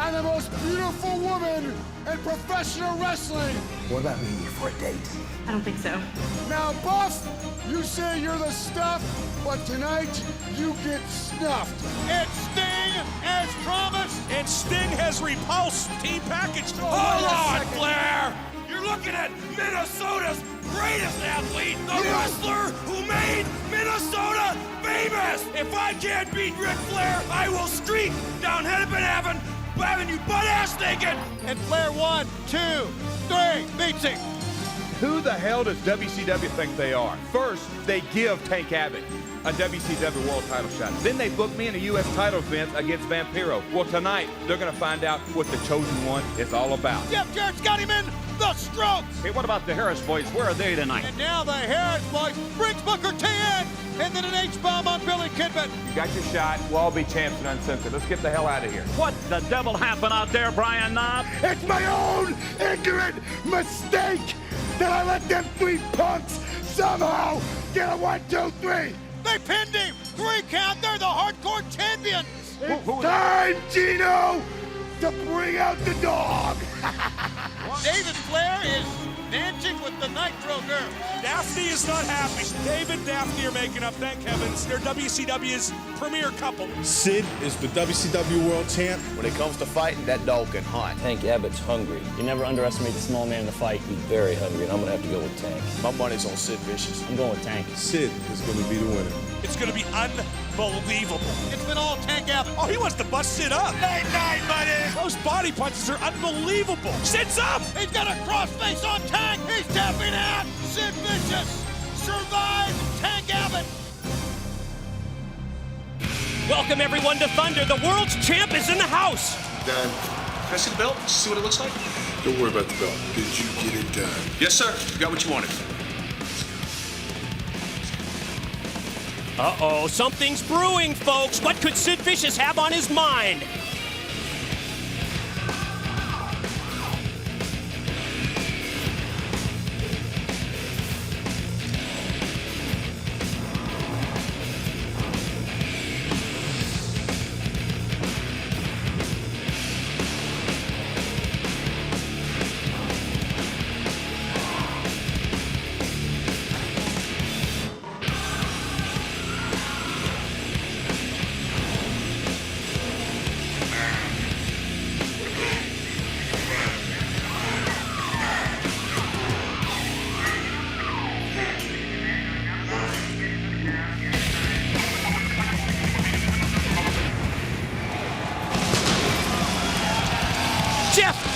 and the most beautiful woman in professional wrestling. What about meeting you for a date? I don't think so. Now, Buff, you say you're the stuff, but tonight you get snuffed. It's Sting as promised. And Sting has repulsed Team Package. Hold on, Flair. You're looking at Minnesota's greatest athlete, the wrestler who made Minnesota famous. If I can't beat Ric Flair, I will streak down Hennepin Avenue butt-ass naked. And Flair 1, 2, 3 beats him. Who the hell does WCW think they are? First, they give Tank Abbott a WCW World title shot. Then they book me in a U.S. title defense against Vampiro. Well, tonight, they're going to find out what the Chosen One is all about. Jeff Jarrett's got him in the strokes. Hey, what about the Harris boys? Where are they tonight? And now the Harris boys brings Booker T in. And then an H-bomb on Billy Kidman. You got your shot. We'll all be champs and uncensored. Let's get the hell out of here. What the devil happened out there, Brian Knob? It's my own ignorant mistake that I let them three punks somehow get a 1, 2, 3. They pinned him. 3 count. They're the hardcore champions. It's time, Gino, to bring out the dog. David Flair is dancing with the Nitro girl. Daphne is not happy. David and Daphne are making up, thank heavens. They're WCW's premier couple. Sid is the WCW World Champ. When it comes to fighting, that dog can hunt. Tank Abbott's hungry. You never underestimate the small man in the fight. He's very hungry, and I'm going to have to go with Tank. My money's on Sid Vicious. I'm going with Tank. Sid is going to be the winner. It's going to be unbelievable. It's been all Tank Abbott. Oh, he wants to bust Sid up. Night, buddy. Those body punches are unbelievable. Sid's up. He's got a crossface on Tank. He's tapping out. Sid Vicious survived Tank Abbott. Welcome everyone to Thunder. The world's champ is in the house. Done. Can I see the belt? See what it looks like? Don't worry about the belt. Did you get it done? Yes, sir. You got what you wanted. Uh-oh, something's brewing, folks. What could Sid Vicious have on his mind?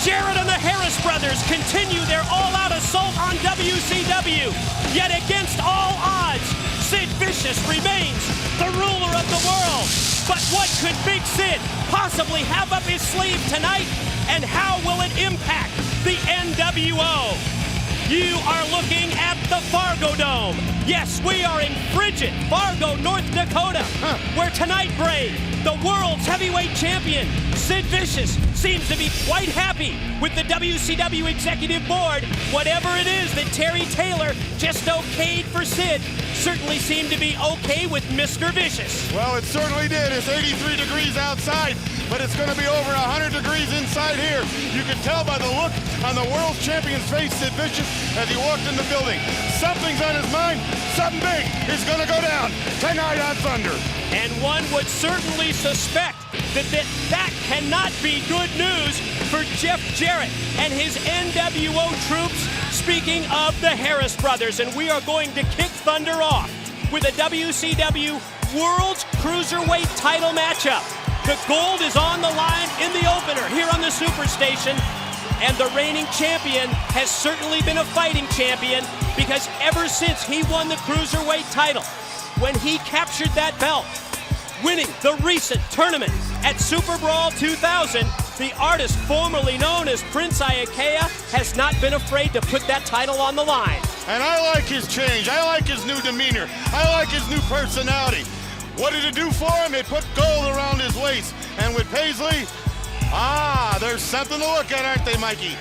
Jarrett and the Harris brothers continue their all-out assault on WCW. Yet against all odds, Sid Vicious remains the ruler of the world. But what could Big Sid possibly have up his sleeve tonight? And how will it impact the NWO? You are looking at the Fargo Dome. Yes, we are in frigid Fargo, North Dakota, where tonight, Brave, the world's heavyweight champion, Sid Vicious, seems to be quite happy with the WCW Executive Board. Whatever it is that Terry Taylor just okayed for Sid certainly seemed to be okay with Mr. Vicious. Well, it certainly did. It's 83 degrees outside, but it's going to be over 100 degrees inside here. You can tell by the look on the world champion's face, Sid Vicious, as he walked in the building. Something's on his mind. Something big is going to go down tonight on Thunder. And one would certainly suspect that cannot be good news for Jeff Jarrett and his NWO troops. Speaking of the Harris brothers, and we are going to kick Thunder off with a WCW World Cruiserweight title matchup. The gold is on the line in the opener here on the Superstation, and the reigning champion has certainly been a fighting champion, because ever since he won the Cruiserweight title, when he captured that belt, winning the recent tournament at Super Brawl 2000, the artist formerly known as Prince Iaukea has not been afraid to put that title on the line. And I like his change. I like his new demeanor. I like his new personality. What did it do for him? It put gold around his waist. And with Paisley, there's something to look at, aren't they, Mikey?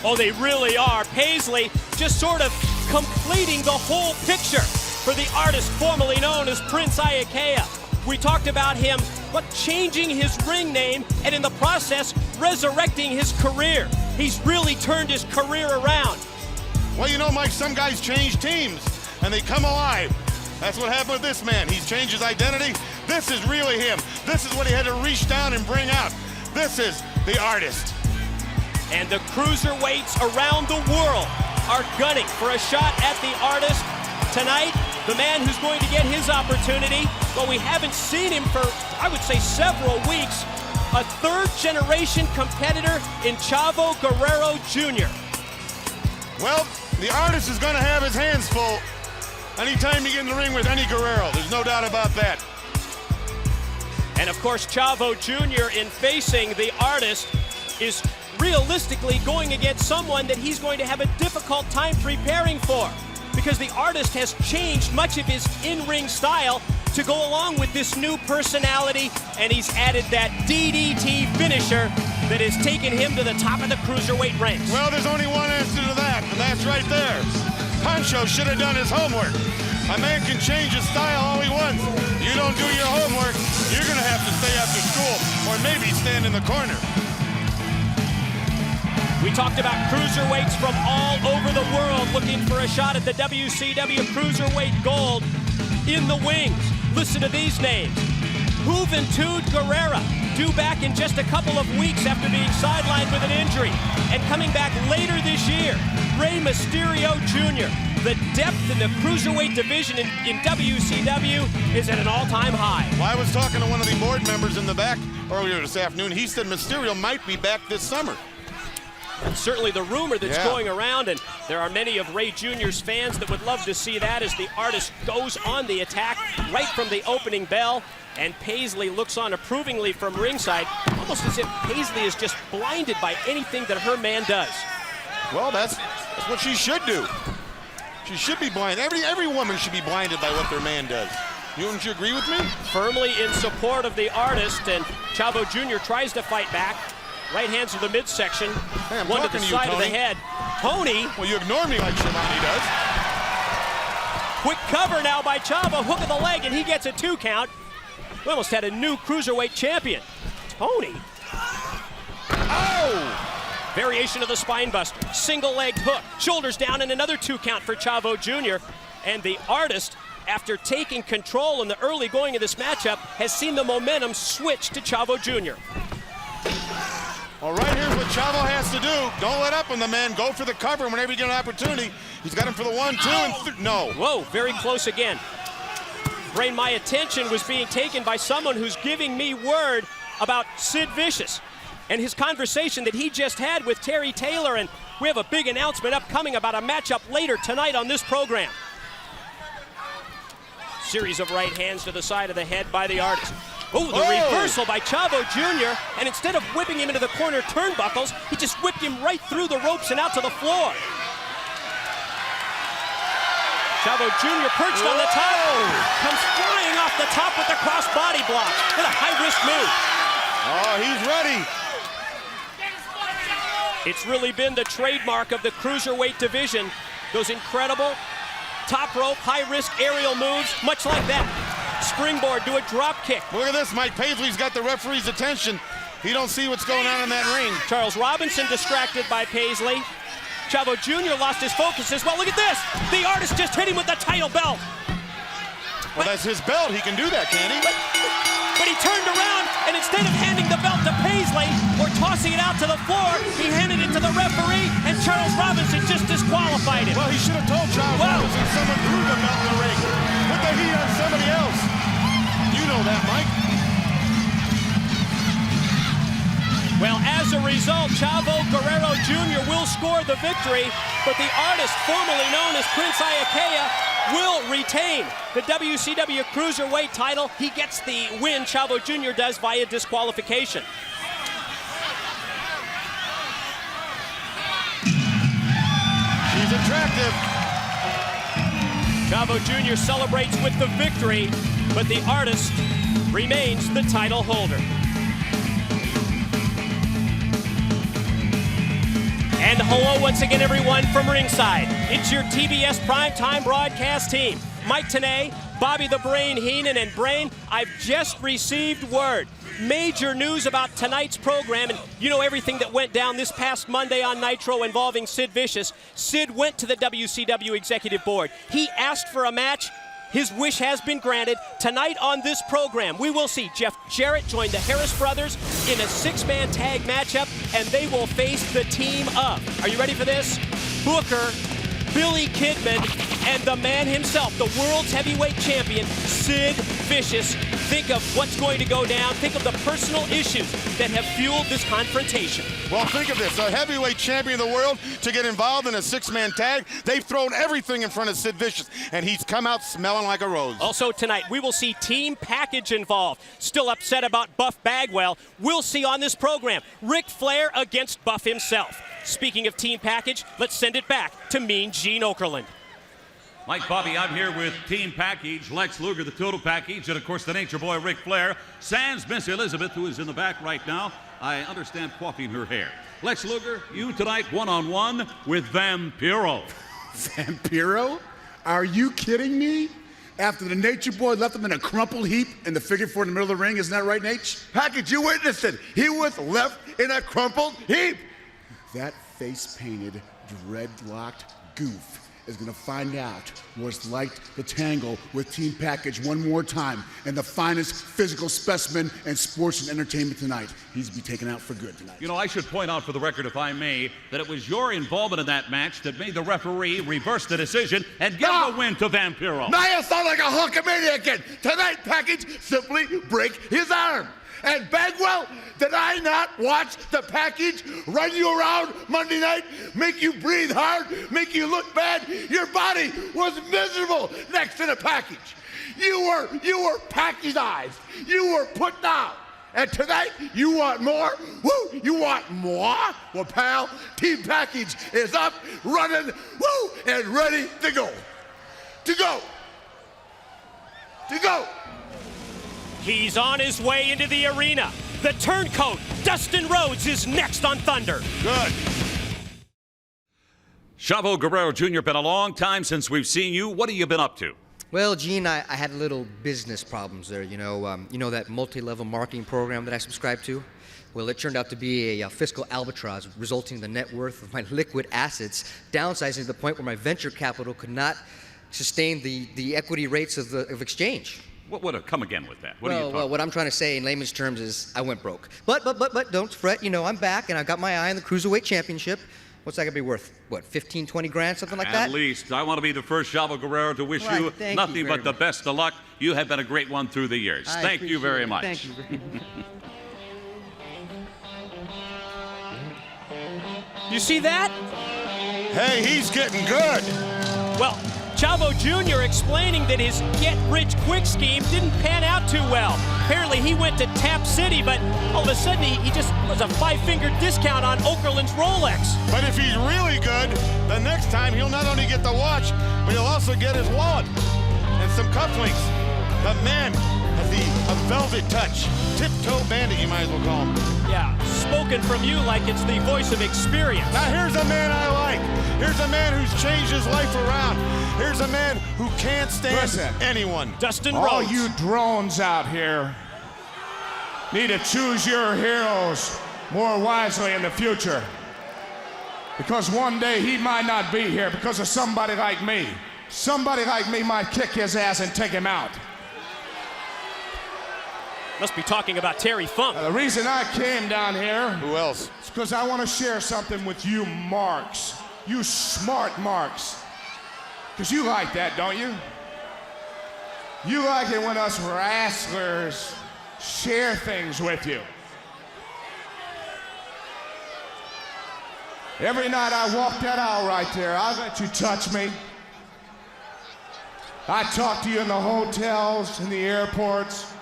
Oh, they really are. Paisley just sort of completing the whole picture for the artist formerly known as Prince Iaukea. We talked about him but changing his ring name and in the process resurrecting his career. He's really turned his career around. Well, you know, Mike, some guys change teams and they come alive. That's what happened with this man. He's changed his identity. This is really him. This is what he had to reach down and bring out. This is the artist. And the cruiserweights around the world are gunning for a shot at the artist. Tonight, the man who's going to get his opportunity, well, we haven't seen him for, I would say, several weeks. A third-generation competitor in Chavo Guerrero Jr. Well, the artist is going to have his hands full anytime you get in the ring with any Guerrero. There's no doubt about that. And of course, Chavo Jr. in facing the artist is realistically going against someone that he's going to have a difficult time preparing for, because the artist has changed much of his in-ring style to go along with this new personality, and he's added that DDT finisher that has taken him to the top of the cruiserweight ranks. Well, there's only one answer to that, and that's right there. Pancho should have done his homework. A man can change his style all he wants. You don't do your homework, you're going to have to stay after school or maybe stand in the corner. We talked about cruiserweights from all over the world looking for a shot at the WCW Cruiserweight Gold in the wings. Listen to these names. Juventud Guerrera, due back in just a couple of weeks after being sidelined with an injury, and coming back later this year, Rey Mysterio Jr. The depth in the cruiserweight division in WCW is at an all-time high. Well, I was talking to one of the board members in the back earlier this afternoon. He said Mysterio might be back this summer. And certainly the rumor that's going around, and there are many of Rey Jr.'s fans that would love to see that as the artist goes on the attack right from the opening bell. And Paisley looks on approvingly from ringside, almost as if Paisley is just blinded by anything that her man does. Well, that's what she should do. She should be blind. Every woman should be blinded by what their man does. Wouldn't you agree with me? Firmly in support of the artist, and Chavo Jr. tries to fight back. Right hands to the midsection, one to the side of the head. Tony. Well, you ignore me like Shivani does. Quick cover now by Chavo, hook of the leg, and he gets a 2 count. We almost had a new cruiserweight champion. Tony. Oh! Variation of the spine buster, single leg hook, shoulders down, and another 2 count for Chavo Jr. And the artist, after taking control in the early going of this matchup, has seen the momentum switch to Chavo Jr. All right, here's what Chavo has to do. Don't let up on the man. Go for the cover whenever you get an opportunity. He's got him for the 1, 2, and no. Whoa, very close again. Brain, my attention was being taken by someone who's giving me word about Sid Vicious and his conversation that he just had with Terry Taylor, and we have a big announcement upcoming about a matchup later tonight on this program. Series of right hands to the side of the head by the artist. Oh, the reversal by Chavo Jr., and instead of whipping him into the corner turnbuckles, he just whipped him right through the ropes and out to the floor. Chavo Jr. perched on the top, comes flying off the top with the cross body block. What a high-risk move. Oh, he's ready. It's really been the trademark of the cruiserweight division. Those incredible top rope, high-risk aerial moves, much like that. Springboard to a drop kick. Look at this, Mike Paisley's got the referee's attention. He don't see what's going on in that ring. Charles Robinson distracted by Paisley. Chavo Jr. lost his focus as well. Look at this. The artist just hit him with the title belt. Well, that's his belt. He can do that, can't he? But he turned around, and instead of handing the belt to Paisley or tossing it out to the floor, he handed it to the referee, and Charles Robinson just disqualified him. Well, he should have told Charles Robinson someone threw the belt in the ring. Put the heat on somebody else. You know that, Mike. Well, as a result, Chavo Guerrero Jr. will score the victory, but the artist, formerly known as Prince Iaukea, will retain the WCW Cruiserweight title. He gets the win, Chavo Jr. does, via disqualification. She's attractive. Chavo Jr. celebrates with the victory, but the artist remains the title holder. And hello once again, everyone, from ringside. It's your TBS primetime broadcast team. Mike Tenay, Bobby the Brain Heenan. And Brain, I've just received word. Major news about tonight's program, and you know everything that went down this past Monday on Nitro involving Sid Vicious. Sid went to the WCW Executive Board. He asked for a match. His wish has been granted. Tonight on this program, we will see Jeff Jarrett join the Harris brothers in a 6-man tag matchup, and they will face the team of, are you ready for this? Booker, Billy Kidman, and the man himself, the world's heavyweight champion, Sid Vicious. Think of what's going to go down. Think of the personal issues that have fueled this confrontation. Well, think of this, a heavyweight champion of the world to get involved in a 6-man tag. They've thrown everything in front of Sid Vicious, and he's come out smelling like a rose. Also tonight, we will see Team Package involved. Still upset about Buff Bagwell. We'll see on this program, Ric Flair against Buff himself. Speaking of Team Package, let's send it back to Mean Gene Okerlund. Mike Bobby, I'm here with Team Package, Lex Luger, the Total Package, and of course the Nature Boy, Ric Flair. Sans Miss Elizabeth, who is in the back right now, I understand, coiffing her hair. Lex Luger, you tonight one-on-one with Vampiro. Vampiro? Are you kidding me? After the Nature Boy left him in a crumpled heap in the figure four in the middle of the ring, isn't that right, Nate? Package, you witnessed it. He was left in a crumpled heap. That face-painted, dreadlocked goof is going to find out what it's like to tangle with Team Package one more time, and the finest physical specimen in sports and entertainment tonight. He's to be taken out for good tonight. You know, I should point out for the record, if I may, that it was your involvement in that match that made the referee reverse the decision and give the win to Vampiro. Now you sound like a hulkamaniac again. Tonight, Package simply break his arm. And Bagwell, did I not watch the Package run you around Monday night, make you breathe hard, make you look bad? Your body was miserable next to the Package. You were packagized. You were put down. And tonight, you want more? Woo! You want more? Well, pal, Team Package is up, running, woo, and ready to go. To go. To go. He's on his way into the arena. The turncoat, Dustin Rhodes, is next on Thunder. Good. Chavo Guerrero Jr., been a long time since we've seen you. What have you been up to? Well, Gene, I had a little business problems there. You know that multi-level marketing program that I subscribed to? Well, it turned out to be a fiscal albatross, resulting in the net worth of my liquid assets downsizing to the point where my venture capital could not sustain the equity rates of exchange. What come again with that? Well, what I'm trying to say in layman's terms is I went broke. But don't fret. You know, I'm back, and I got my eye on the Cruiserweight Championship. What's that going to be worth? What, 15, 20 grand, something like that? At least. I want to be the first Chavo Guerrero to wish you nothing but the best of luck. You have been a great one through the years. Thank you very much. Thank you very much. You see that? Hey, he's getting good. Well, Chavo Jr. explaining that his get-rich-quick scheme didn't pan out too well. Apparently, he went to Tap City, but all of a sudden, he just was a 5-finger discount on Okerlund's Rolex. But if he's really good, the next time he'll not only get the watch, but he'll also get his wallet and some cufflinks. The man has a velvet touch. Tiptoe bandit, you might as well call him. Yeah, spoken from you like it's the voice of experience. Now here's a man I like. Here's a man who's changed his life around. Here's a man who can't stand anyone. Dustin All Rhodes. you drones out here need to choose your heroes more wisely in the future. Because one day he might not be here because of somebody like me. Somebody like me might kick his ass and take him out. Must be talking about Terry Funk. The reason I came down here... Who else? ...is because I want to share something with you marks. You smart marks. Because you like that, don't you? You like it when us wrestlers share things with you. Every night I walk that aisle right there, I let you touch me. I talk to you in the hotels, in the airports.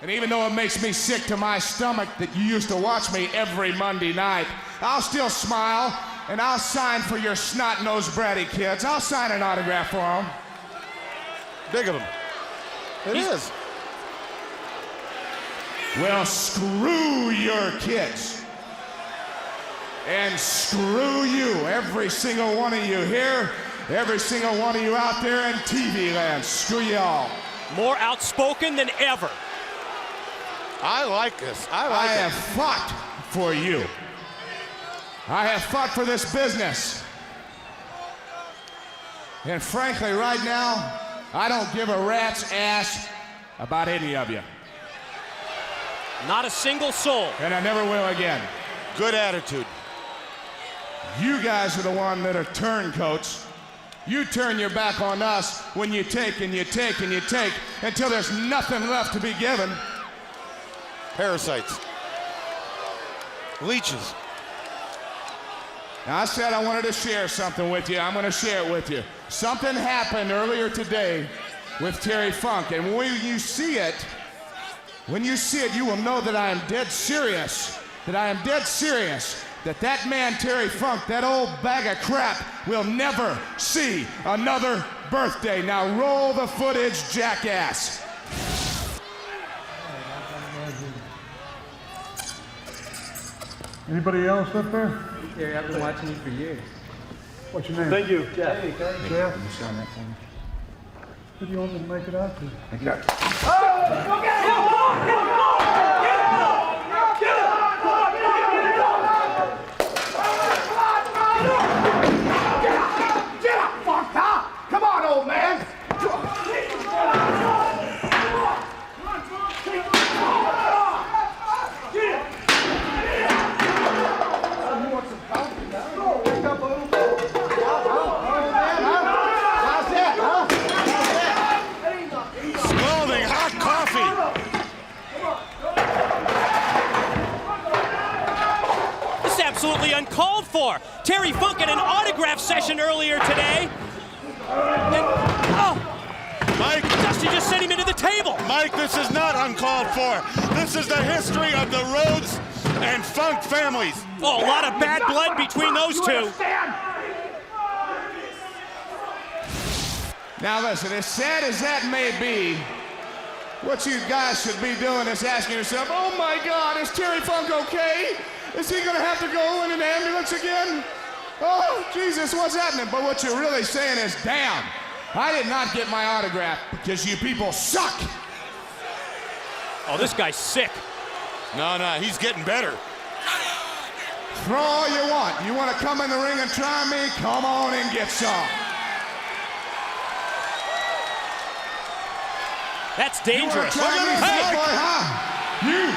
And even though it makes me sick to my stomach that you used to watch me every Monday night, I'll still smile and I'll sign for your snot-nosed bratty kids. I'll sign an autograph for them. Big of him. It is. Well, screw your kids. And screw you, every single one of you here, every single one of you out there in TV land. Screw you all. More outspoken than ever. I like this. I have fought for you. I have fought for this business. And frankly, right now, I don't give a rat's ass about any of you. Not a single soul. And I never will again. Good attitude. You guys are the one that are turncoats. You turn your back on us when you take and you take and you take until there's nothing left to be given. Parasites. Leeches. Now, I said I wanted to share something with you. I'm going to share it with you. Something happened earlier today with Terry Funk, and when you see it, you will know that I am dead serious. That man Terry Funk, that old bag of crap, will never see another birthday. Now roll the footage, jackass. Anybody else up there? Terry, I've been watching you for years. What's your name? Thank you, Jeff. Hey, Jeff. Can you sign that for me? Who do you want me to make it out to? Make it out. Come on, old man! Scalding hot coffee. This is absolutely uncalled for. Terry Funk at an autograph session earlier today. Mike, Dusty just sent him into the table. Mike, this is not uncalled for. This is the history of the Rhodes and Funk families. Oh, a lot of bad blood between those two. Now listen, as sad as that may be, what you guys should be doing is asking yourself, oh my God, is Terry Funk okay? Is he gonna have to go in an ambulance again? Oh, Jesus, what's happening? But what you're really saying is, damn, I did not get my autograph because you people suck. Oh, this guy's sick. No, he's getting better. Throw all you want. You want to come in the ring and try me? Come on and get some. That's dangerous. You wanna try me, Hey! boy, huh? You.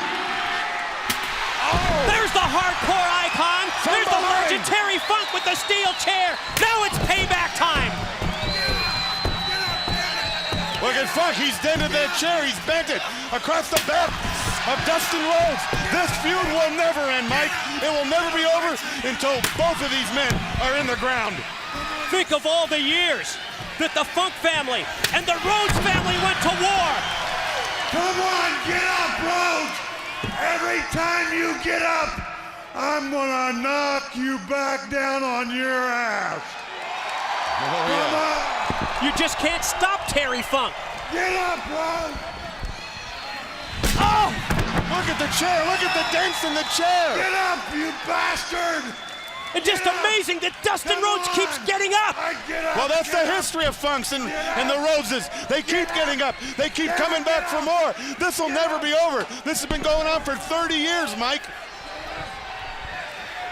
There's the hardcore icon. There's the legend Terry Funk with the steel chair. Now it's payback time. Look at Funk, he's dented that chair, he's bent it across the back of Dustin Rhodes. This feud will never end, Mike. It will never be over until both of these men are in the ground. Think of all the years that the Funk family and the Rhodes family went to war. Come on, get up, Rhodes! Every time you get up, I'm gonna knock you back down on your ass. Come on! You just can't stop Terry Funk. Get up, Rhodes! Oh! Look at the chair, look at the dents in the chair! Get up, you bastard! And just amazing that Dustin Rhodes keeps getting up. Well, that's the history of Funks and the Rhodeses. They keep getting up. They keep coming back for more. This will never be over. This has been going on for 30 years, Mike.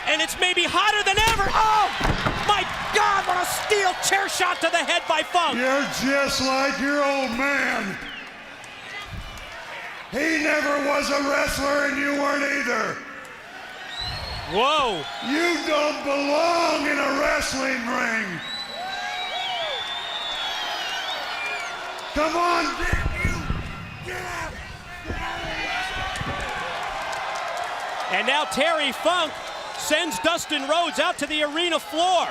And it's maybe hotter than ever. Oh, my God, what a steel chair shot to the head by Funk. You're just like your old man. He never was a wrestler and you weren't either. Whoa. You don't belong in a wrestling ring. Come on, damn you. Get up. And now Terry Funk sends Dustin Rhodes out to the arena floor.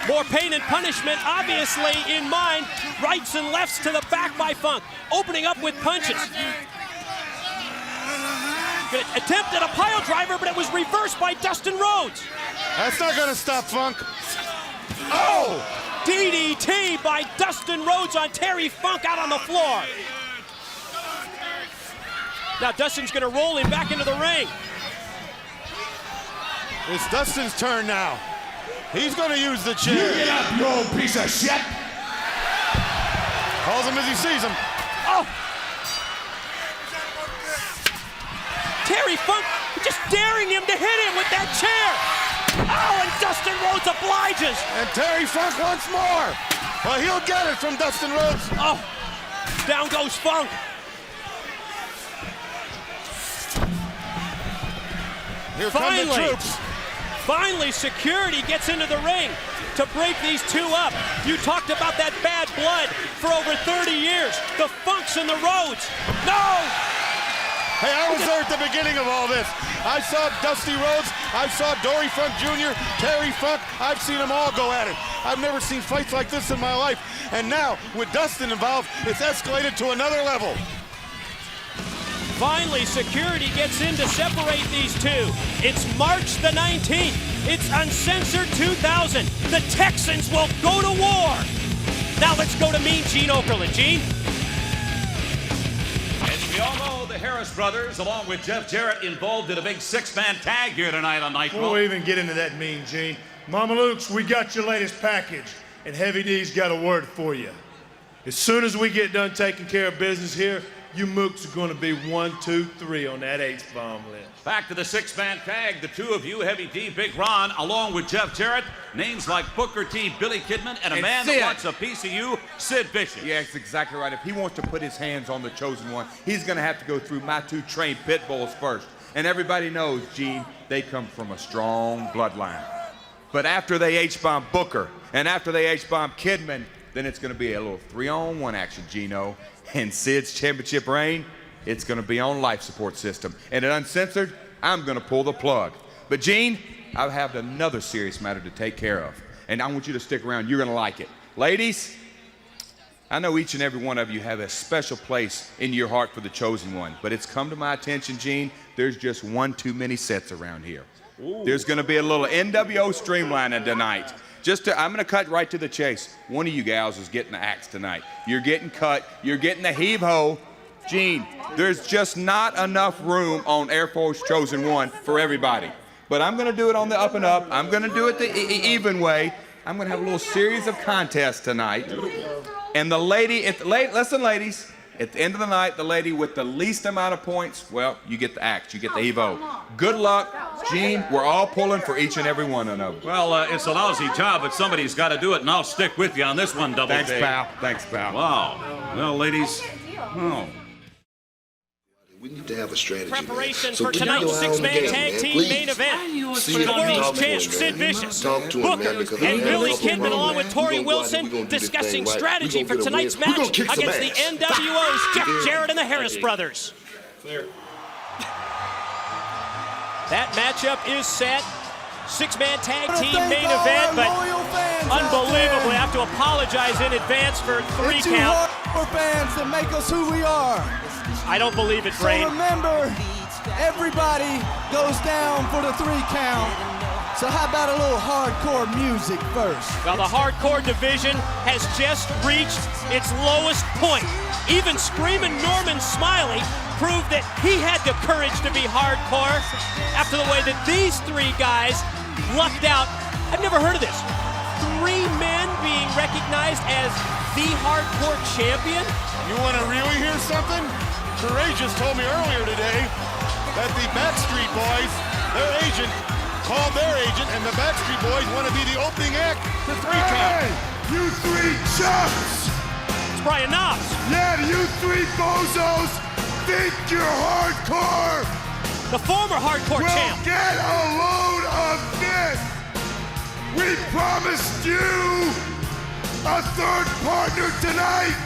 More pain and punishment, obviously, in mind. Rights and lefts to the back by Funk, opening up with punches. Attempt at a pile driver, but it was reversed by Dustin Rhodes. That's not gonna stop Funk. Oh! DDT by Dustin Rhodes on Terry Funk out on the floor. Now Dustin's gonna roll him back into the ring. It's Dustin's turn now. He's gonna use the chair. You get up, you old piece of shit. Calls him as he sees him. Oh! Terry Funk just daring him to hit him with that chair. Oh, and Dustin Rhodes obliges. And Terry Funk once more. Well, he'll get it from Dustin Rhodes. Oh, down goes Funk. Here come the troops. Finally, security gets into the ring to break these two up. You talked about that bad blood for over 30 years. The Funks and the Rhodes. No! Hey, I was there at the beginning of all this. I saw Dusty Rhodes. I saw Dory Funk Jr., Terry Funk. I've seen them all go at it. I've never seen fights like this in my life. And now, with Dustin involved, it's escalated to another level. Finally, security gets in to separate these two. It's March the 19th. It's Uncensored 2000. The Texans will go to war. Now let's go to Mean Gene Okerlund. Gene? As we all know, the Harris brothers, along with Jeff Jarrett, involved in a big six-man tag here tonight on Nitro. Before we even get into that, Mean Gene, Mama Luke's, we got your latest package, and Heavy D's got a word for you. As soon as we get done taking care of business here, you mooks are going to be 1, 2, 3 on that H-bomb list. Back to the six-man tag, the two of you, Heavy D, Big Ron, along with Jeff Jarrett, names like Booker T, Billy Kidman, and a man that wants a piece of you, Sid Vicious. Yeah, that's exactly right. If he wants to put his hands on the chosen one, he's going to have to go through my two trained pit bulls first. And everybody knows, Gene, they come from a strong bloodline. But after they H-bomb Booker, and after they H-bomb Kidman, then it's going to be a little 3-on-1 action, Gino. And Sid's championship reign, it's going to be on life support system. And at Uncensored, I'm going to pull the plug. But Gene, I have another serious matter to take care of. And I want you to stick around. You're going to like it. Ladies, I know each and every one of you have a special place in your heart for the chosen one. But it's come to my attention, Gene, there's just one too many sets around here. Ooh. There's going to be a little NWO streamlining tonight. I'm going to cut right to the chase. One of you gals is getting the axe tonight. You're getting cut. You're getting the heave-ho. Gene, there's just not enough room on Air Force Chosen One for everybody. But I'm going to do it on the up and up. I'm going to do it the even way. I'm going to have a little series of contests tonight. And the lady, listen, ladies. At the end of the night, the lady with the least amount of points, well, you get the axe, you get the Evo. Good luck, Gene. We're all pulling for each and every one of them. Well, it's a lousy job, but somebody's got to do it, and I'll stick with you on this one, Double Thanks, J. pal. Thanks, pal. Wow. Well, ladies, We need to have a strategy. Preparation for tonight's six-man tag team main event. For the world's champ, Sid Vicious, Booker, and Billy Kidman, along with Tori Wilson, discussing strategy for tonight's match against the NWO's Jeff Jarrett and the Harris brothers. That matchup is set. Six-man tag team main event, but unbelievably, I have to apologize in advance for 3 count. For fans that make us who we are. I don't believe it, Brain. So remember, everybody goes down for the 3 count. So how about a little hardcore music first? Well, the hardcore division has just reached its lowest point. Even Screamin' Norman Smiley proved that he had the courage to be hardcore after the way that these 3 guys lucked out. I've never heard of this. 3 men being recognized as the hardcore champion. You want to really hear something? Courageous told me earlier today that the Backstreet Boys, their agent, called their agent, and the Backstreet Boys want to be the opening act for 3 count. You 3 chumps! It's Brian Knobs. Yeah, you 3 bozos think you're hardcore! The former hardcore champ. Get a load of this! We promised you a 3rd partner tonight!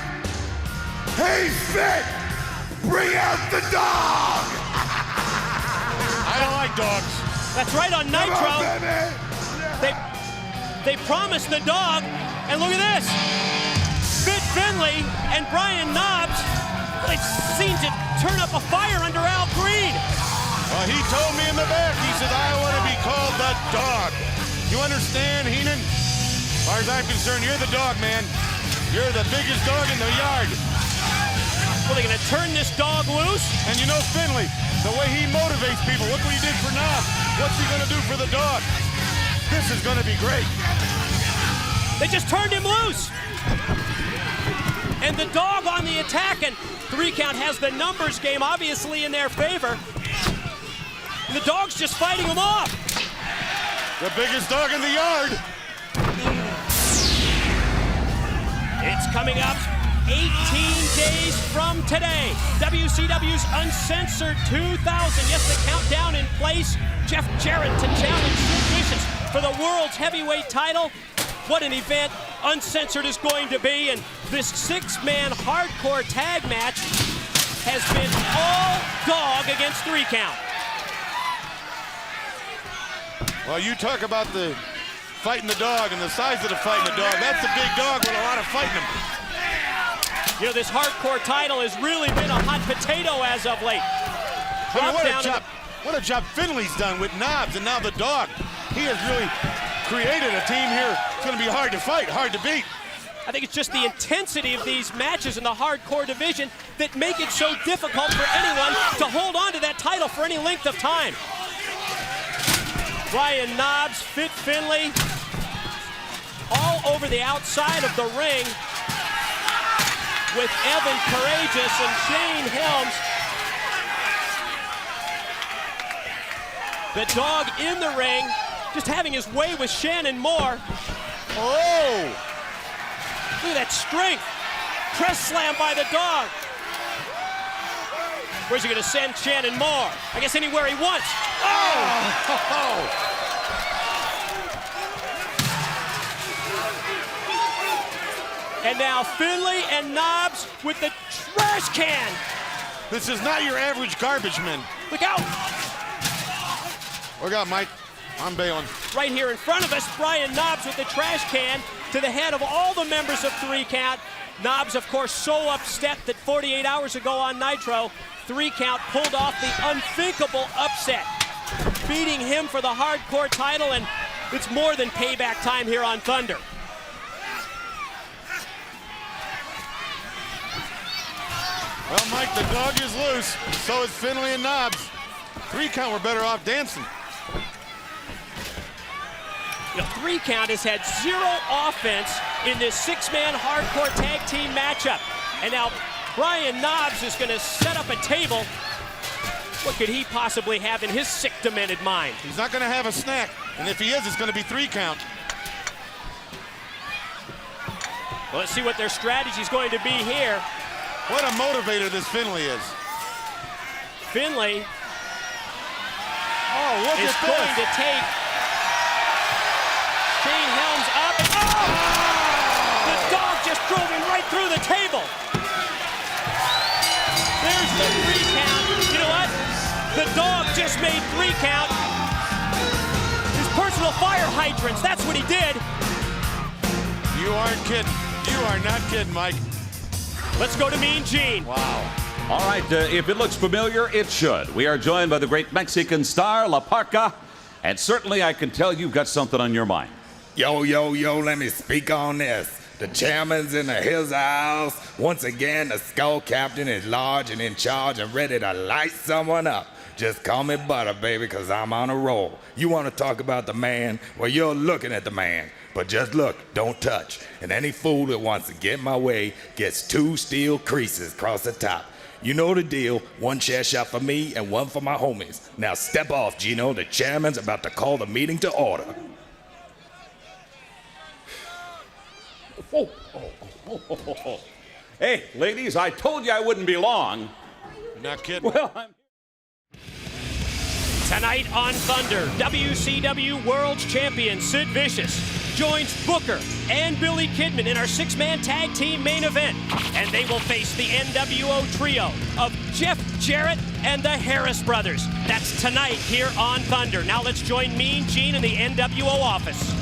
Hey, Fit! Bring out the dog! I don't like dogs. That's right, on Nitro. They promised the dog, and look at this. Fit Finley and Brian Knobs, they seem to turn up a fire under Al Green. Well, he told me in the back, he said, I want to be called the dog. You understand, Heenan? As far as I'm concerned, you're the dog, man. You're the biggest dog in the yard. Well, they're going to turn this dog loose. And you know Finley, the way he motivates people. Look what he did for Knobs. What's he going to do for the dog? This is going to be great. They just turned him loose. And the Dog on the attack, and 3 Count has the numbers game obviously in their favor. And the Dog's just fighting them off. The biggest dog in the yard. It's coming up 18 days from today. WCW's Uncensored 2000. Yes, the countdown in place. Jeff Jarrett to challenge Sid Vicious for the world's heavyweight title. What an event Uncensored is going to be. And this 6-man hardcore tag match has been all Dog against 3 Count. Well, you talk about the fighting the dog and the size of the fighting the dog. That's a big dog with a lot of fighting him. You know, this hardcore title has really been a hot potato as of late. What a job Finley's done with Knobs and now the Dog. He has really created a team here. It's going to be hard to fight, hard to beat. I think it's just the intensity of these matches in the hardcore division that make it so difficult for anyone to hold on to that title for any length of time. Brian Knobs, Fit Finley, all over the outside of the ring with Evan Courageous and Shane Helms. The Dog in the ring, just having his way with Shannon Moore. Oh! Look at that strength. Press slam by the Dog. Where's he gonna send Shannon Moore? I guess anywhere he wants. Oh! And now Finley and Knobs with the trash can. This is not your average garbage man. Look out! Look out, Mike. I'm bailing. Right here in front of us, Brian Knobs with the trash can to the head of all the members of 3 Count. Knobs, of course, so upset that 48 hours ago on Nitro, 3 Count pulled off the unthinkable upset, beating him for the hardcore title, and it's more than payback time here on Thunder. Well, Mike, the Dog is loose. So is Finley and Knobs. 3 Count were better off dancing. You know, 3 Count has had 0 offense in this 6-man hardcore tag team matchup. And now Brian Knobs is going to set up a table. What could he possibly have in his sick, demented mind? He's not going to have a snack. And if he is, it's going to be 3 Count. Well, let's see what their strategy is going to be here. What a motivator this Finley is. Finley look is at going to take Shane Helms up. Oh! The Dog just drove him right through the table. There's the 3 count. You know what? The Dog just made 3 count his personal fire hydrants. That's what he did. You aren't kidding. You are not kidding, Mike. Let's go to Mean Gene. Wow. All right, if it looks familiar, it should. We are joined by the great Mexican star, La Parca, and certainly I can tell you've got something on your mind. Yo, let me speak on this. The chairman's in his house. Once again, the skull captain is large and in charge and ready to light someone up. Just call me Butter, baby, because I'm on a roll. You want to talk about the man? Well, you're looking at the man. But just look, don't touch. And any fool that wants to get in my way gets 2 steel creases across the top. You know the deal. 1 chair shot for me and 1 for my homies. Now step off, Gino. The chairman's about to call the meeting to order. Hey, ladies, I told you I wouldn't be long. You're not kidding. Well, Tonight on Thunder, WCW World Champion Sid Vicious joins Booker and Billy Kidman in our 6-man tag team main event. And they will face the NWO trio of Jeff Jarrett and the Harris Brothers. That's tonight here on Thunder. Now let's join Mean Gene in the NWO office.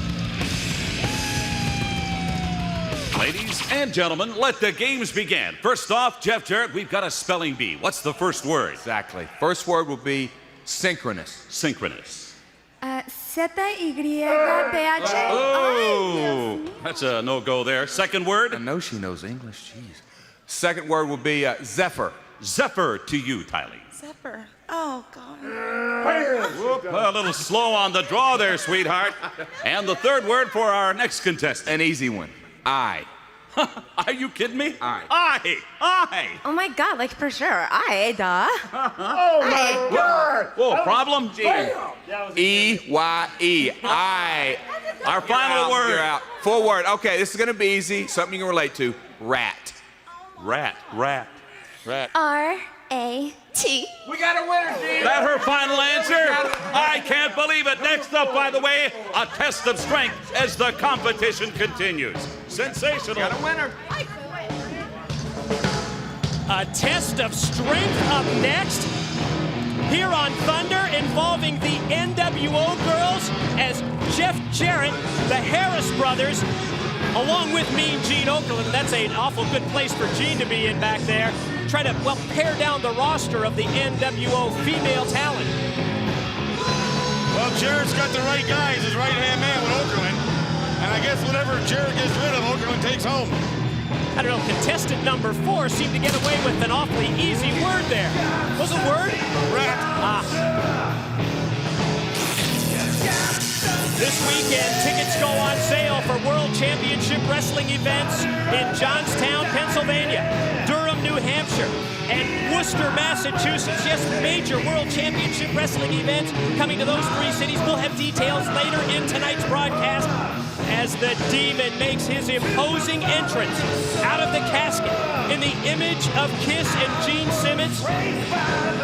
ladies and gentlemen, let the games begin. First off, Jeff Jarrett, we've got a spelling bee. What's the first word? Exactly. First word will be synchronous. Synchronous. Z-Y-P-H. Oh, that's a no-go there. Second word? I know she knows English, jeez. Second word will be Zephyr. Zephyr to you, Tylee. Zephyr. Oh, God. Whoop, a little slow on the draw there, sweetheart. And the third word for our next contestant. An easy one. I. Are you kidding me? I. Oh my God, like for sure. Duh. Oh my God! Whoa, problem? E-Y-E. I. Our final You're out, word. You're out. Full word. Okay, this is going to be easy. Something you can relate to. Rat. Rat. R-A-T. We got a winner, Gene. That her final answer? I can't believe it. Next up, by the way, a test of strength as the competition continues. Sensational. Got a winner. A test of strength up next. Here on Thunder, involving the NWO girls as Jeff Jarrett, the Harris brothers, along with Mean Gene Okerlund. That's an awful good place for Gene to be in back there. Try to, well, pare down the roster of the NWO female talent. Well, Jarrett's got the right guy as his right-hand man with Okerlund. And I guess whatever Jarrett gets rid of, Okerlund takes home. I don't know, contestant number 4 seemed to get away with an awfully easy word there. What's the word? Rat. This weekend, tickets go on sale for World Championship Wrestling events in Johnstown, Pennsylvania, Durham, New Hampshire, and Worcester, Massachusetts. Yes, major World Championship Wrestling events coming to those 3 cities. We'll have details later in tonight's broadcast as the Demon makes his imposing entrance out of the casket in the image of Kiss and Gene Simmons.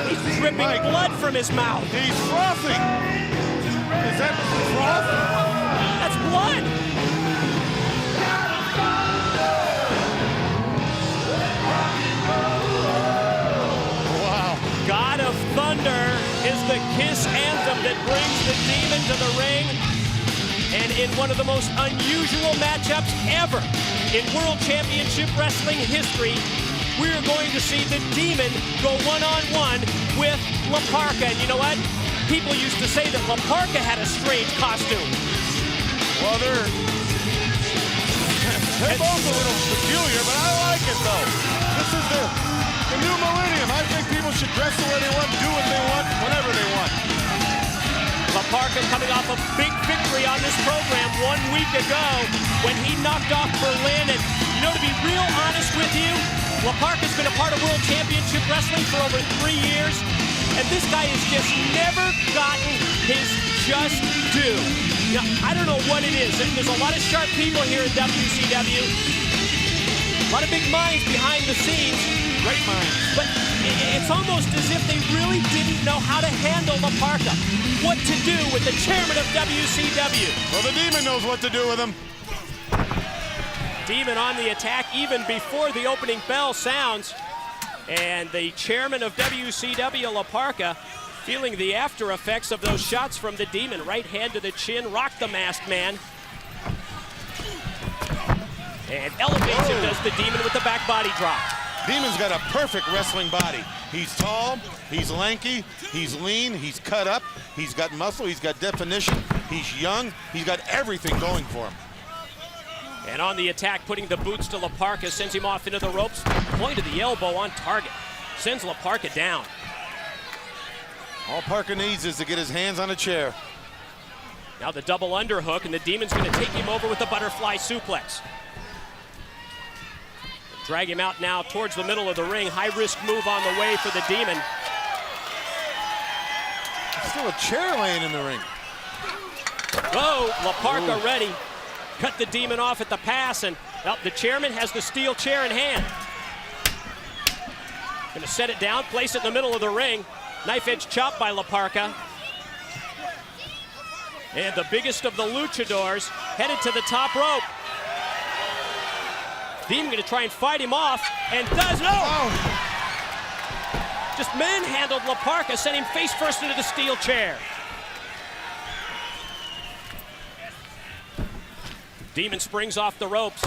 He's dripping blood from his mouth. He's frothing. Is that froth? That's blood. Wow. God of Thunder is the Kiss anthem that brings the Demon to the ring. And in one of the most unusual matchups ever in World Championship Wrestling history, we're going to see the Demon go one-on-one with La Parka. And you know what? People used to say that La Parka had a strange costume. Well, they're both a little peculiar, but I like it, though. This is the new millennium. I think people should dress the way they want, do what they want, whenever they want. La Parka coming off a big victory on this program 1 week ago when he knocked off Berlin. And, you know, to be real honest with you, La Parka's been a part of World Championship Wrestling for over 3 years. And this guy has just never gotten his just due. Now, I don't know what it is. There's a lot of sharp people here at WCW. A lot of big minds behind the scenes. Great minds. But it's almost as if they really didn't know how to handle La Parka. What to do with the chairman of WCW. Well, the Demon knows what to do with him. Demon on the attack even before the opening bell sounds. And the chairman of WCW, La Parka, feeling the after effects of those shots from the Demon. Right hand to the chin, rock the masked man. And elevates him, does the Demon with the back body drop. Demon's got a perfect wrestling body. He's tall, he's lanky, he's lean, he's cut up, he's got muscle, he's got definition, he's young, he's got everything going for him. And on the attack, putting the boots to La Parka, sends him off into the ropes. Point of the elbow on target. Sends La Parka down. All Parker needs is to get his hands on a chair. Now the double underhook, and the Demon's going to take him over with the butterfly suplex. Drag him out now towards the middle of the ring. High-risk move on the way for the Demon. Still a chair laying in the ring. Oh, La Parka ready. Cut the Demon off at the pass, and well, the chairman has the steel chair in hand. Gonna set it down, place it in the middle of the ring. Knife edge chop by La Parka. And the biggest of the luchadors headed to the top rope. Demon gonna try and fight him off, and does no! Oh. Just manhandled La Parka, sent him face first into the steel chair. Demon springs off the ropes.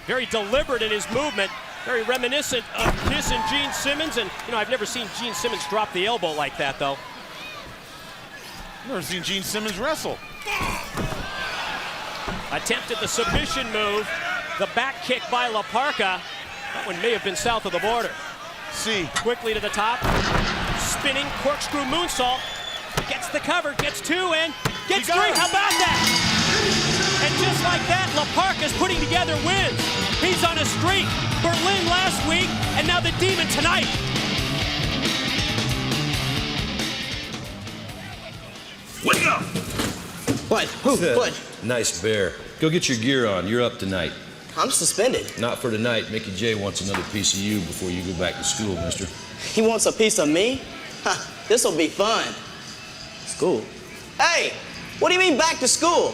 Very deliberate in his movement. Very reminiscent of Kiss and Gene Simmons. And, you know, I've never seen Gene Simmons drop the elbow like that, though. Never seen Gene Simmons wrestle. Attempted the submission move. The back kick by La Parka. That one may have been south of the border. See. Quickly to the top. Spinning corkscrew moonsault. Gets the cover, gets 2 in, gets 3. How about that? And just like that, La Parka's putting together wins. He's on a streak. Berlin last week, and now the Demon tonight. Wake up! What? Who? What? Nice bear. Go get your gear on. You're up tonight. I'm suspended. Not for tonight. Mickey J wants another piece of you before you go back to school, mister. He wants a piece of me? Ha, this'll be fun. School? Hey, what do you mean back to school?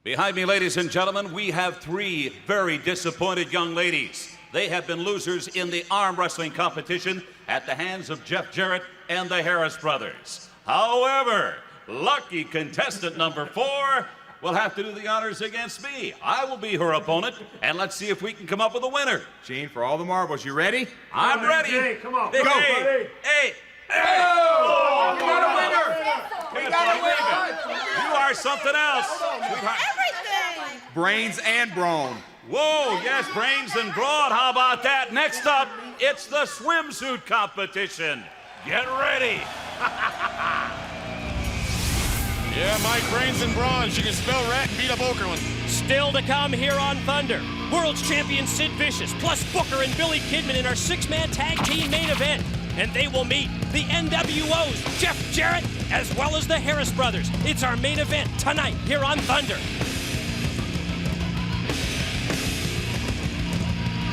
Behind me, ladies and gentlemen, we have three very disappointed young ladies. They have been losers in the arm wrestling competition at the hands of Jeff Jarrett and the Harris brothers. However, lucky contestant number 4 will have to do the honors against me. I will be her opponent, and let's see if we can come up with a winner. Gene, for all the marbles, you ready? I'm ready. Jay, come on. Big Go, A. buddy. Hey. Oh, we got a winner! We got a winner! You are something else. Everything. Brains and brawn. Whoa, yes, brains and broad. How about that? Next up, it's the swimsuit competition. Get ready. Yeah, Mike, brains and brawn. She can spell rat and beat up Okerlund. Still to come here on Thunder. World's champion Sid Vicious, plus Booker and Billy Kidman in our 6-man tag team main event. And they will meet the NWO's Jeff Jarrett as well as the Harris brothers. It's our main event tonight here on Thunder.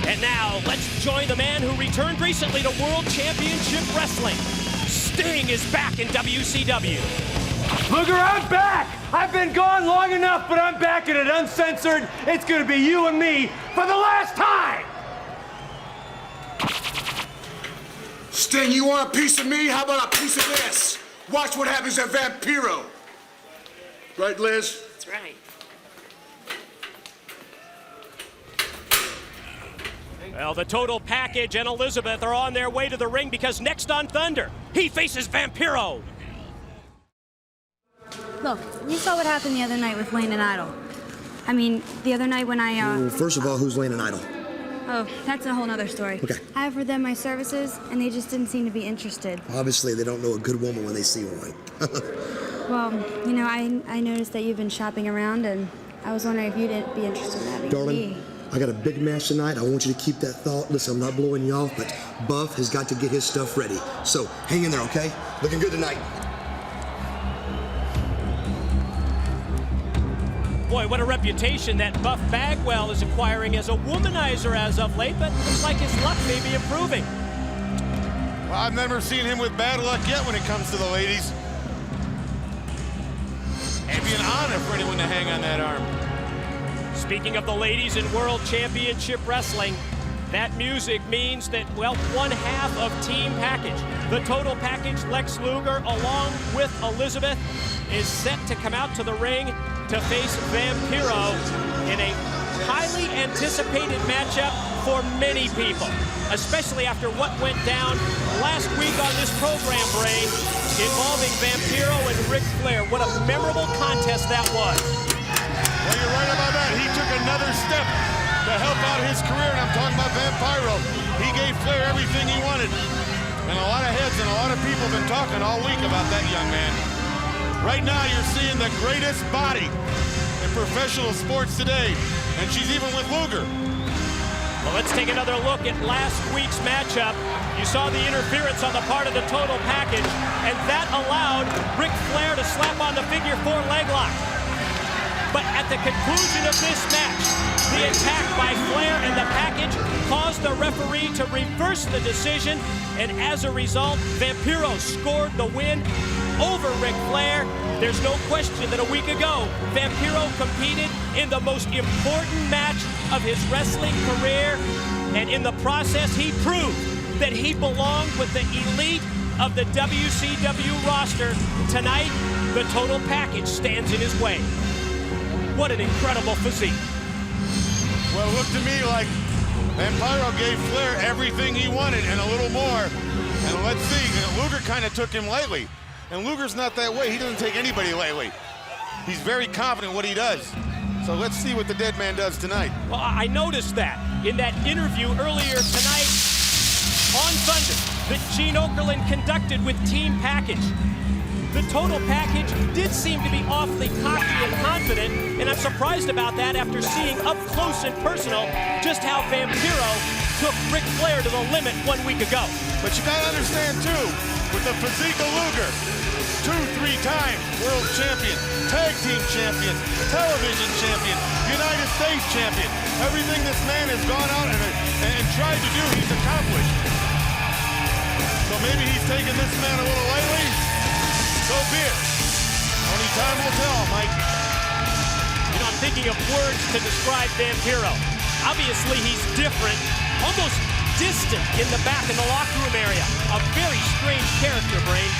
And now, let's join the man who returned recently to World Championship Wrestling. Sting is back in WCW. Luger, I'm back! I've been gone long enough, but I'm back in it uncensored. It's gonna be you and me for the last time! Sting, you want a piece of me? How about a piece of this? Watch what happens at Vampiro. Right, Liz? That's right. Well, the Total Package and Elizabeth are on their way to the ring because next on Thunder, he faces Vampiro. Look, you saw what happened the other night with Lane and Idol. I mean, the other night when I, Well, first of all, who's Lane and Idol? Oh, that's a whole nother story. Okay. I offered them my services, and they just didn't seem to be interested. Obviously, they don't know a good woman when they see one. Well, you know, I noticed that you've been shopping around, and I was wondering if you'd be interested in having Darling, me. I got a big match tonight. I want you to keep that thought. Listen, I'm not blowing you off, but Buff has got to get his stuff ready. So, hang in there, okay? Looking good tonight. Boy, what a reputation that Buff Bagwell is acquiring as a womanizer as of late, but looks like his luck may be improving. Well, I've never seen him with bad luck yet when it comes to the ladies. It'd be an honor for anyone to hang on that arm. Speaking of the ladies in World Championship Wrestling, that music means that, well, one half of Team Package, the Total Package, Lex Luger, along with Elizabeth, is set to come out to the ring to face Vampiro in a highly anticipated matchup for many people, especially after what went down last week on this program, Bray, involving Vampiro and Ric Flair. What a memorable contest that was. Well, you're right about that. He took another step to help out his career, and I'm talking about Vampiro. He gave Flair everything he wanted. And a lot of heads and a lot of people have been talking all week about that young man. Right now, you're seeing the greatest body in professional sports today, and she's even with Luger. Well, let's take another look at last week's matchup. You saw the interference on the part of the Total Package, and that allowed Ric Flair to slap on the figure 4 leg lock. But at the conclusion of this match, the attack by Flair and the Package caused the referee to reverse the decision, and as a result, Vampiro scored the win over Ric Flair. There's no question that a week ago, Vampiro competed in the most important match of his wrestling career, and in the process, he proved that he belonged with the elite of the WCW roster. Tonight, the Total Package stands in his way. What an incredible physique. Well, it looked to me like Vampiro gave Flair everything he wanted and a little more. And let's see, and Luger kind of took him lightly. And Luger's not that way. He doesn't take anybody lightly. He's very confident in what he does. So let's see what the dead man does tonight. Well, I noticed that in that interview earlier tonight on Thunder that Gene Okerlund conducted with Team Package. the total package did seem to be awfully cocky and confident, and I'm surprised about that after seeing up close and personal just how Vampiro took Ric Flair to the limit 1 week ago. But you gotta understand too, with the physique of Luger, 2-3-time world champion, tag team champion, television champion, United States champion. Everything this man has gone out and tried to do, he's accomplished. So maybe he's taking this man a little lightly. So be it. Only time will tell, Mike. You know, I'm thinking of words to describe Vampiro. Obviously, he's different, almost distant in the back in the locker room area. A very strange character, Brain.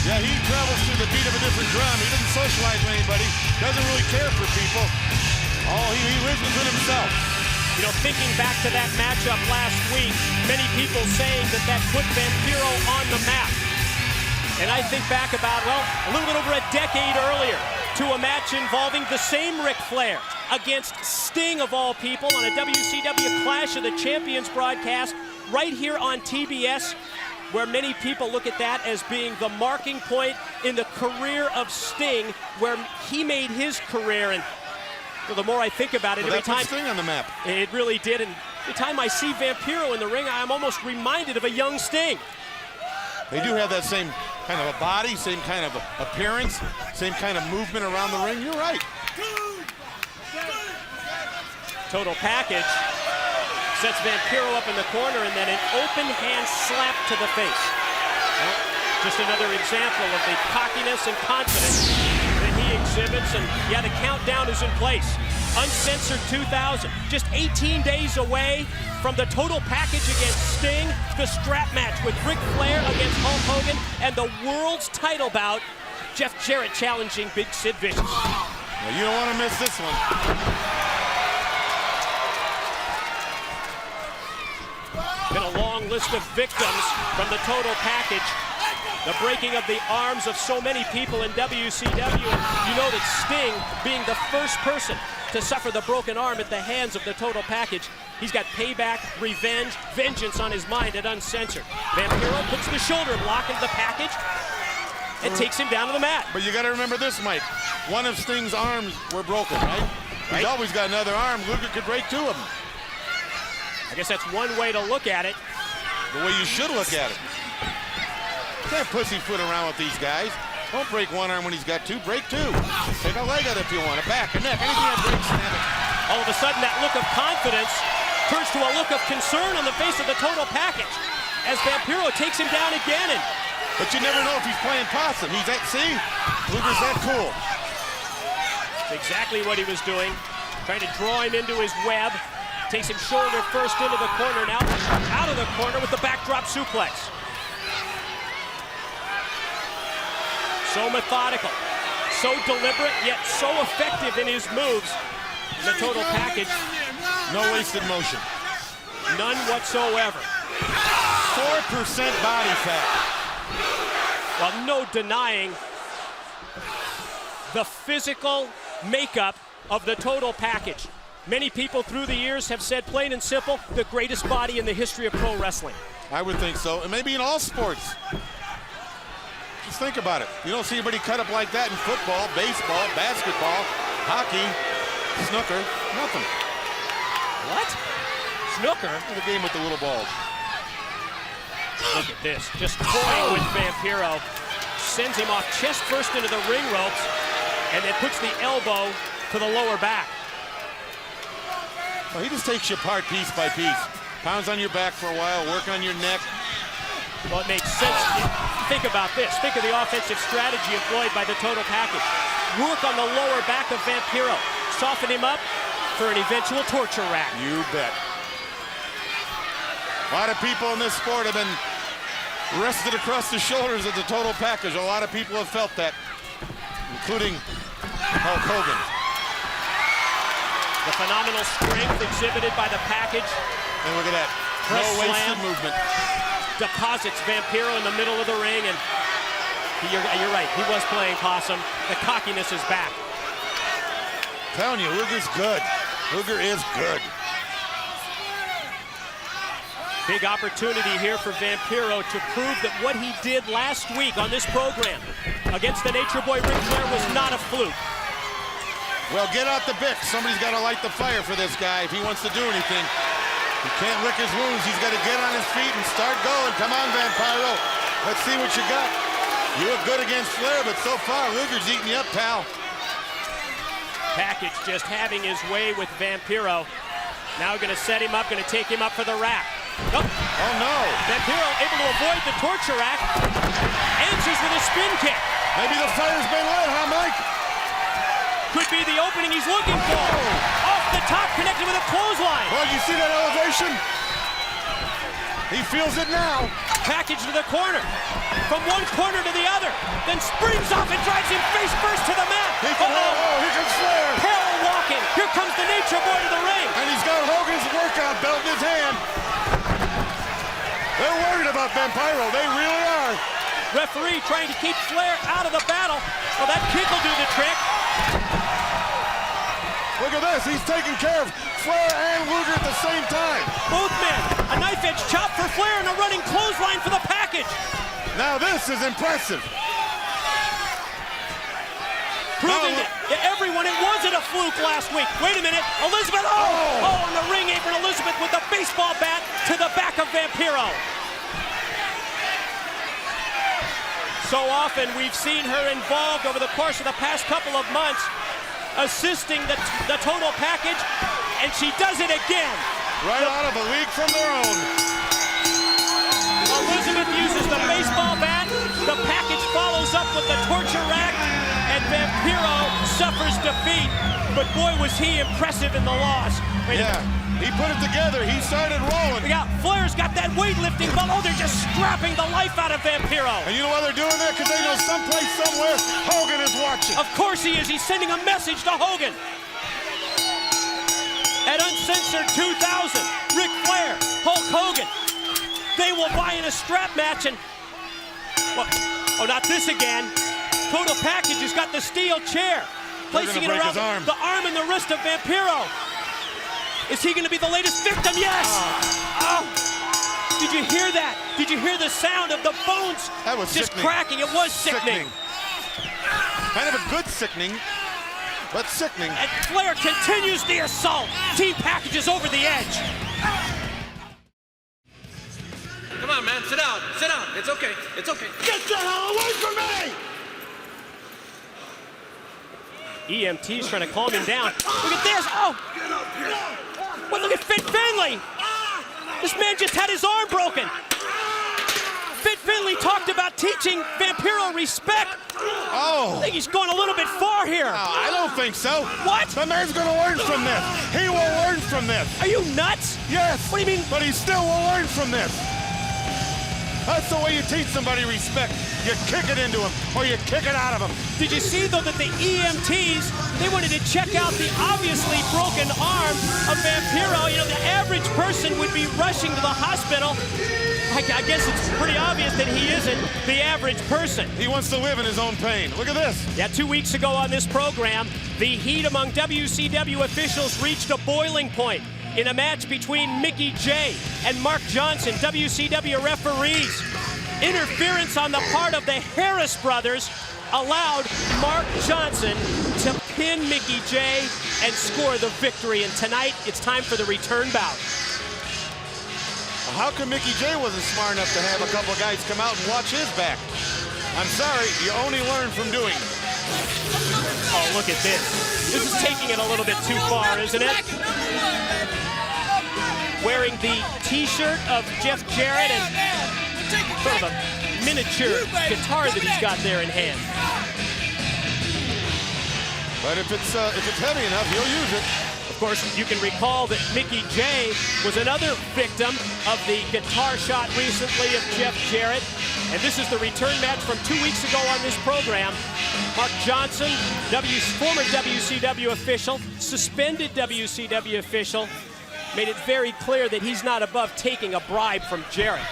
Yeah, he travels to the beat of a different drum. He doesn't socialize with anybody, doesn't really care for people. Oh, he lives within himself. You know, thinking back to that matchup last week, many people saying that put Vampiro on the map. And I think back about, well, a little bit over a decade earlier to a match involving the same Ric Flair against Sting of all people on a WCW Clash of the Champions broadcast right here on TBS, where many people look at that as being the marking point in the career of Sting, where he made his career. And the more I think about it, well, every time Sting on the map. It really did. And every time I see Vampiro in the ring, I'm almost reminded of a young Sting. They do have that same kind of a body, same kind of appearance, same kind of movement around the ring. You're right. Total package sets Vampiro up in the corner, and then an open hand slap to the face. Well, just another example of the cockiness and confidence that he exhibits. And yeah, the countdown is in place. Uncensored 2000, just 18 days away from the total package against Sting, the strap match with Ric Flair against Hulk Hogan, and the world's title bout, Jeff Jarrett challenging Big Sid Vicious. Well, you don't want to miss this one. Been a long list of victims from the total package. The breaking of the arms of so many people in WCW. And you know that Sting, being the first person to suffer the broken arm at the hands of the total package, he's got payback, revenge, vengeance on his mind at Uncensored. Vampiro puts the shoulder block into the package and takes him down to the mat. But you got to remember this, Mike. One of Sting's arms were broken, right? He's always got another arm. Luger could break two of them. I guess that's one way to look at it. The way you should look at it. You can't pussyfoot around with these guys. Don't break one arm when he's got two. Break two. Take a leg out if you want. A back, a neck, anything that breaks, snap it. All of a sudden, that look of confidence turns to a look of concern on the face of the total package as Vampiro takes him down again. But you never know if he's playing possum. He's that, see? Luger's that cool. That's exactly what he was doing. Trying to draw him into his web. Takes him shoulder first into the corner, now out of the corner with the backdrop suplex. So methodical, so deliberate, yet so effective in his moves. In the total package. No wasted motion. None whatsoever. 4% body fat. Well, no denying the physical makeup of the total package. Many people through the years have said, plain and simple, the greatest body in the history of pro wrestling. I would think so, and maybe in all sports. Just think about it. You don't see anybody cut up like that in football, baseball, basketball, hockey, snooker, nothing. What? Snooker? The game with the little balls. Look at this, just toying with Vampiro. Sends him off chest first into the ring ropes, and then puts the elbow to the lower back. Well, he just takes you apart piece by piece. Pounds on your back for a while, work on your neck. Well, it makes sense. Think about this. Think of the offensive strategy employed by the total package. Work on the lower back of Vampiro. Soften him up for an eventual torture rack. You bet. A lot of people in this sport have been rested across the shoulders of the total package. A lot of people have felt that, including Hulk Hogan. The phenomenal strength exhibited by the package. And look at that. No wasted movement. Deposits Vampiro in the middle of the ring, and you're right, he was playing possum. The cockiness is back. I'm telling you, Luger's good. Luger is good. Big opportunity here for Vampiro to prove that what he did last week on this program against the Nature Boy Ric Flair was not a fluke. Well, get out the Bic. Somebody's got to light the fire for this guy if he wants to do anything. He can't lick his wounds. He's got to get on his feet and start going. Come on, Vampiro. Let's see what you got. You look good against Flair, but so far, Luger's eating you up, pal. Package just having his way with Vampiro. Now going to set him up, going to take him up for the rack. Oh, oh no. Vampiro able to avoid the torture rack. Answers with a spin kick. Maybe the fire's been lit, huh, Mike? Could be the opening he's looking for. Off the top, connected with a clothesline. Oh, you see that elevation? He feels it now. Package to the corner. From one corner to the other. Then springs off and drives him face first to the mat. Here comes Flair. Parallel walking. Here comes the Nature Boy to the ring. And he's got Hogan's workout belt in his hand. They're worried about Vampiro. They really are. Referee trying to keep Flair out of the battle. Well, that kick will do the trick. Look at this. He's taking care of Flair and Luger at the same time. Both men. A knife edge chop for Flair and a running clothesline for the Package. Now this is impressive. Proving to everyone it wasn't a fluke last week. Wait a minute. Elizabeth. Oh, on the ring apron. Elizabeth with the baseball bat to the back of Vampiro. So often we've seen her involved over the course of the past couple of months, assisting the total package, and she does it again. Right out of a league from their own. Elizabeth uses the baseball bat. The Package follows up with the torture rack, and Vampiro suffers defeat. But boy, was he impressive in the loss. He put it together. He started rolling. Yeah, Flair's got that weightlifting belt. Oh, they're just strapping the life out of Vampiro. And you know why they're doing that? Because they know someplace, somewhere, Hogan is watching. Of course he is. He's sending a message to Hogan. At Uncensored 2000, Ric Flair, Hulk Hogan. They will buy in a strap match and... Well, oh, not this again. Total Package has got the steel chair. Placing it around the arm and the wrist of Vampiro. Is he going to be the latest victim? Yes! Oh! Did you hear that? Did you hear the sound of the bones that was just sickening. cracking? It was sickening. Kind of a good sickening, but sickening. And Flair continues the assault. Team Package is over the edge. Come on, man. Sit down. Sit down. It's okay. It's okay. Get the hell away from me! EMT's trying to calm him down. Look at this. Oh! Well, look at Fit Finlay. This man just had his arm broken. Fit Finlay talked about teaching Vampiro respect. Oh. I think he's going a little bit far here. No, I don't think so. What? The man's going to learn from this. He will learn from this. Are you nuts? Yes. What do you mean? But he still will learn from this. That's the way you teach somebody respect. You kick it into him, or you kick it out of him. Did you see, though, that the EMTs, they wanted to check out the obviously broken arm of Vampiro? You know, the average person would be rushing to the hospital. I guess it's pretty obvious that he isn't the average person. He wants to live in his own pain. Look at this. Yeah, 2 weeks ago on this program, the heat among WCW officials reached a boiling point in a match between Mickey J and Mark Johnson, WCW referees. Interference on the part of the Harris brothers allowed Mark Johnson to pin Mickey J and score the victory. And tonight, it's time for the return bout. How come Mickey J wasn't smart enough to have a couple of guys come out and watch his back? I'm sorry, you only learn from doing. Oh, look at this. This is taking it a little bit too far, isn't it? Wearing the T-shirt of Jeff Jarrett and sort of a miniature guitar that he's got there in hand. But if it's heavy enough, he'll use it. Of course, you can recall that Mickey J was another victim of the guitar shot recently of Jeff Jarrett. And this is the return match from 2 weeks ago on this program. Mark Johnson, former WCW official, suspended WCW official, made it very clear that he's not above taking a bribe from Jarrett.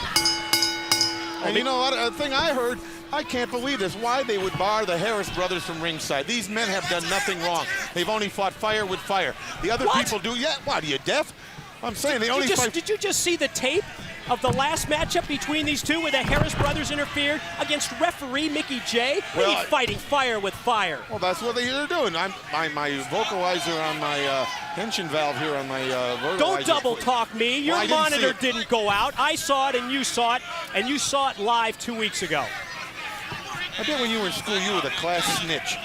And you know what, a thing I heard, I can't believe this, why they would bar the Harris brothers from ringside. These men have done nothing wrong. They've only fought fire with fire. The other people do, yeah, what, are you deaf? I'm saying they only fight. Did you just see the tape? of the last matchup between these two where the Harris brothers interfered against referee Mickey J? Well, He's fighting fire with fire. Well, that's what they're doing. My vocalizer on my tension valve here on my verbalizer. Don't double talk me. Your Well, monitor didn't go out. I saw it and you saw it live 2 weeks ago. I bet when you were in school, you were the class snitch.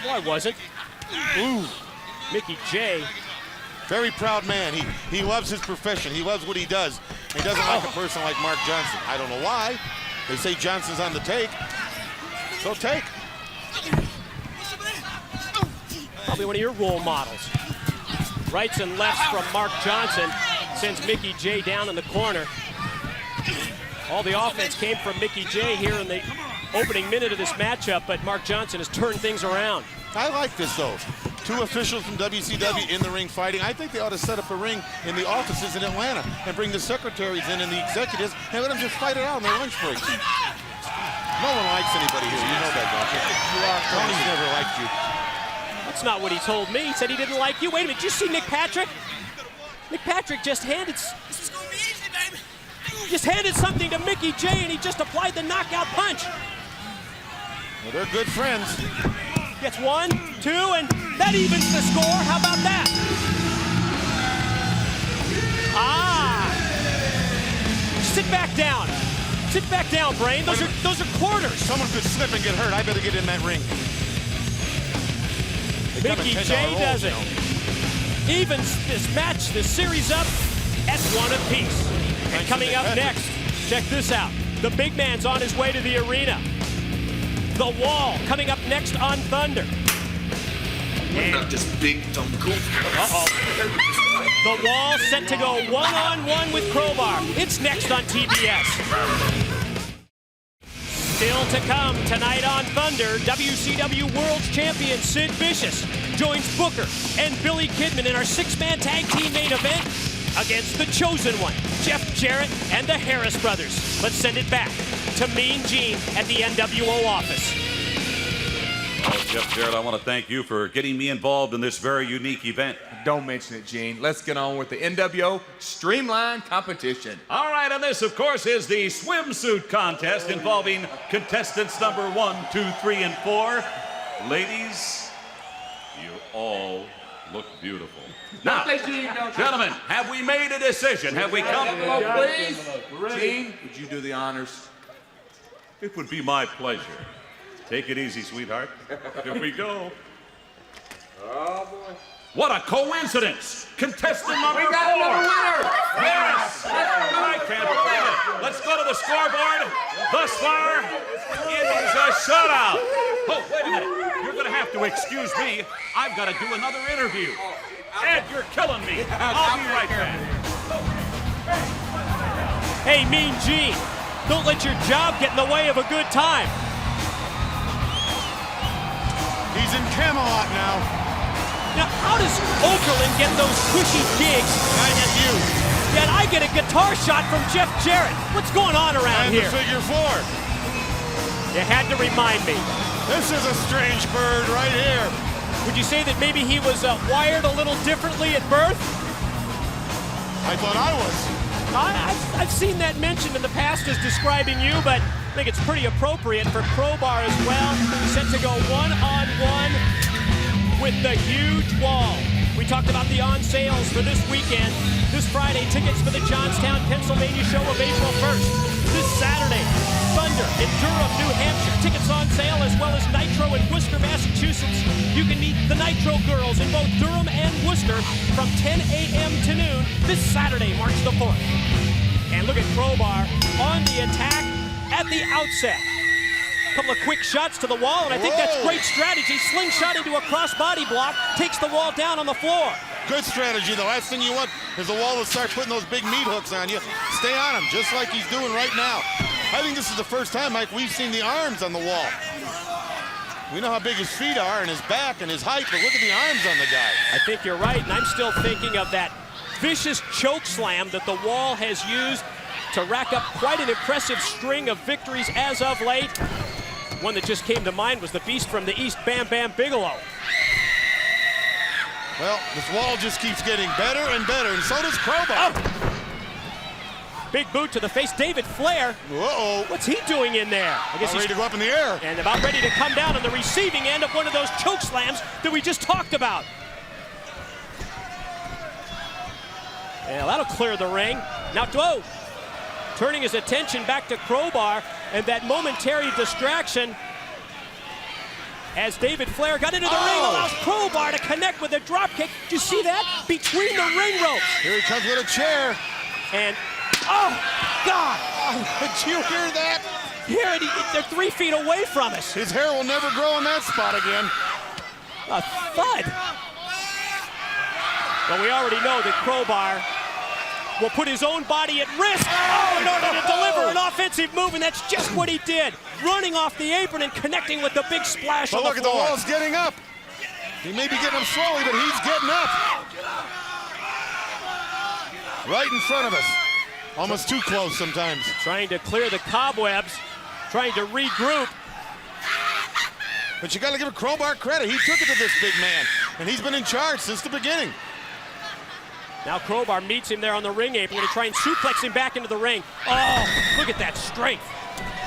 Well, I wasn't. Ooh, Mickey J. Very proud man. He loves his profession. He loves what he does. He doesn't like a person like Mark Johnson. I don't know why. They say Johnson's on the take. So take. Probably one of your role models. Rights and lefts from Mark Johnson sends Mickey J down in the corner. All the offense came from Mickey J here in the opening minute of this matchup, but Mark Johnson has turned things around. I like this, though. 2 officials from WCW in the ring fighting. I think they ought to set up a ring in the offices in Atlanta and bring the secretaries in and the executives and let them just fight it out on their lunch breaks. No one likes anybody here. You know that, don't you? Tony's never liked you. That's not what he told me. He said he didn't like you. Wait a minute, did you see Nick Patrick? Nick Patrick just handed something to Mickey J, and he just applied the knockout punch. Well, they're good friends. Gets 1, 2, and that evens the score. How about that? Sit back down. Sit back down, Brain. Those are quarters. Someone could slip and get hurt. I better get in that ring. Mickey J does it. Evens this match, this series up at 1 apiece. And coming up next, check this out. The big man's on his way to the arena. The Wall coming up next on Thunder. We're not this big dumb goof. The Wall set to go one-on-one with Crowbar. It's next on TBS. Still to come tonight on Thunder, WCW World Champion Sid Vicious joins Booker and Billy Kidman in our 6-man tag team main event against the Chosen One, Jeff Jarrett and the Harris brothers. Let's send it back to Mean Gene at the NWO office. Well, Jeff Jarrett, I want to thank you for getting me involved in this very unique event. Don't mention it, Gene. Let's get on with the NWO Streamline competition. All right, and this, of course, is the swimsuit contest involving contestants number 1, 2, 3, and 4. Ladies, you all look beautiful. Now, gentlemen, have we made a decision? Have we come? Please, Gene, would you do the honors? It would be my pleasure. Take it easy, sweetheart. Here we go. Oh, boy. What a coincidence! Contestant number 4. We got another winner! Yes! I can't believe it. Let's go to the scoreboard. Thus far, it is a shutout. Oh, wait a minute. You're going to have to excuse me. I've got to do another interview. Ed, you're killing me. I'll be right back. Hey, Mean Gene, don't let your job get in the way of a good time. He's in Camelot now. Now, how does Okerlund get those cushy gigs? I get you. Yet I get a guitar shot from Jeff Jarrett. What's going on around And here? the figure 4. You had to remind me. This is a strange bird right here. Would you say that maybe he was wired a little differently at birth? I thought I was. I've seen that mentioned in the past as describing you, but I think it's pretty appropriate for Crowbar as well. Set to go one-on-one with the huge Wall. We talked about the on sales for this weekend. This Friday, tickets for the Johnstown, Pennsylvania show of April 1st. This Saturday, Thunder in Durham, New Hampshire. Tickets on sale, as well as Nitro in Worcester, Massachusetts. You can meet the Nitro girls in both Durham and Worcester from 10 a.m. to noon this Saturday, March the 4th. And look at Crowbar on the attack at the outset. A couple of quick shots to the Wall, and I think that's great strategy. Slingshot into a crossbody block, takes the Wall down on the floor. Good strategy. The last thing you want is the Wall to start putting those big meat hooks on you. Stay on him, just like he's doing right now. I think this is the first time, Mike, we've seen the arms on the Wall. We know how big his feet are and his back and his height, but look at the arms on the guy. I think you're right, and I'm still thinking of that vicious choke slam that the Wall has used to rack up quite an impressive string of victories as of late. One that just came to mind was the Beast from the East, Bam Bam Bigelow. Well, this Wall just keeps getting better and better, and so does Crowbar. Big boot to the face. David Flair. Uh-oh. What's he doing in there? I guess he's ready to go up in the air. And about ready to come down on the receiving end of one of those choke slams that we just talked about. Yeah, that'll clear the ring. Now, whoa. Turning his attention back to Crowbar, and that momentary distraction as David Flair got into the ring, allows Crowbar to connect with a drop kick. Did you see that? Between the ring ropes. Here he comes with a chair. And, oh, God. Did you hear that? Here, they're 3 feet away from us. His hair will never grow in that spot again. A thud. Well, we already know that Crowbar will put his own body at risk in order to deliver an offensive move, and that's just what he did. Running off the apron and connecting with the big splash on the floor. Look at the walls getting up. He may be getting up slowly, but he's getting up. Right in front of us. Almost too close sometimes. Trying to clear the cobwebs, trying to regroup. But you got to give Crowbar credit. He took it to this big man, and he's been in charge since the beginning. Now Crowbar meets him there on the ring apron. Going to try and suplex him back into the ring. Oh, look at that strength.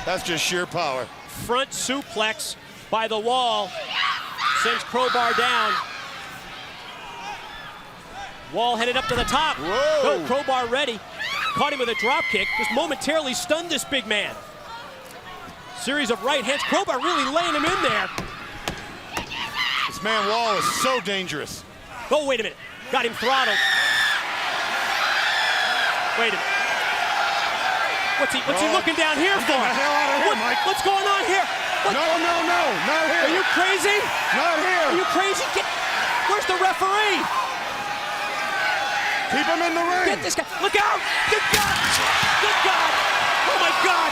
That's just sheer power. Front suplex by the wall. Sends Crowbar down. Wall headed up to the top. Whoa. No, Crowbar ready. Caught him with a drop kick. Just momentarily stunned this big man. Series of right hands. Crowbar really laying him in there. This man Wall is so dangerous. Oh, wait a minute. Got him throttled. Wait a minute. What's he looking down here for? Get the hell out of here, Mike. What's going on here? What? No, not here. Are you crazy? Not here. Are you crazy? Where's the referee? Keep him in the ring. Get this guy. Look out. Good God. Good God. Oh, my God.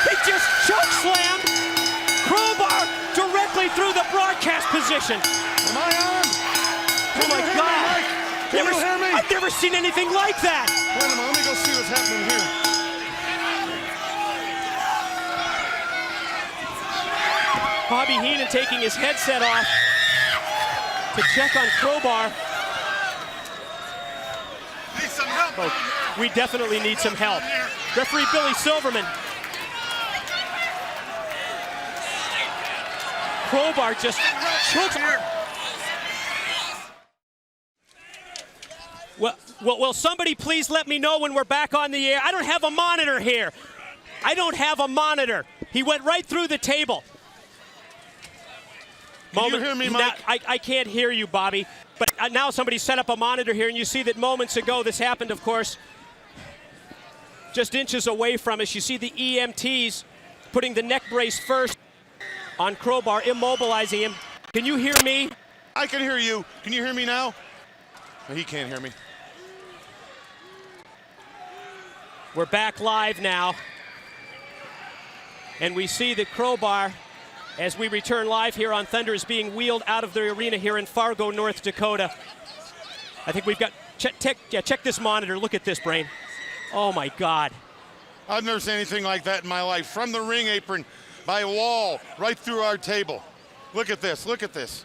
He just choke slammed Crowbar directly through the broadcast position. Am I on? Oh, my God. Can you hear me? I've never seen anything like that. Wait a minute, let me go see what's happening here. Bobby Heenan taking his headset off to check on Crowbar. Need some help. Oh, we definitely need some help. Referee Billy Silverman. Crowbar just chokes. Will somebody please let me know when we're back on the air? I don't have a monitor here. I don't have a monitor. He went right through the table. Can you hear me, Mike? I can't hear you, Bobby. But now somebody set up a monitor here, and you see that moments ago this happened, of course, just inches away from us. You see the EMTs putting the neck brace first on Crowbar, immobilizing him. Can you hear me? I can hear you. Can you hear me now? No, he can't hear me. We're back live now. And we see that Crowbar, as we return live here on Thunder, is being wheeled out of the arena here in Fargo, North Dakota. I think we've got, check this monitor. Look at this, Brain. Oh, my God. I've never seen anything like that in my life. From the ring apron, by a wall, right through our table. Look at this, look at this.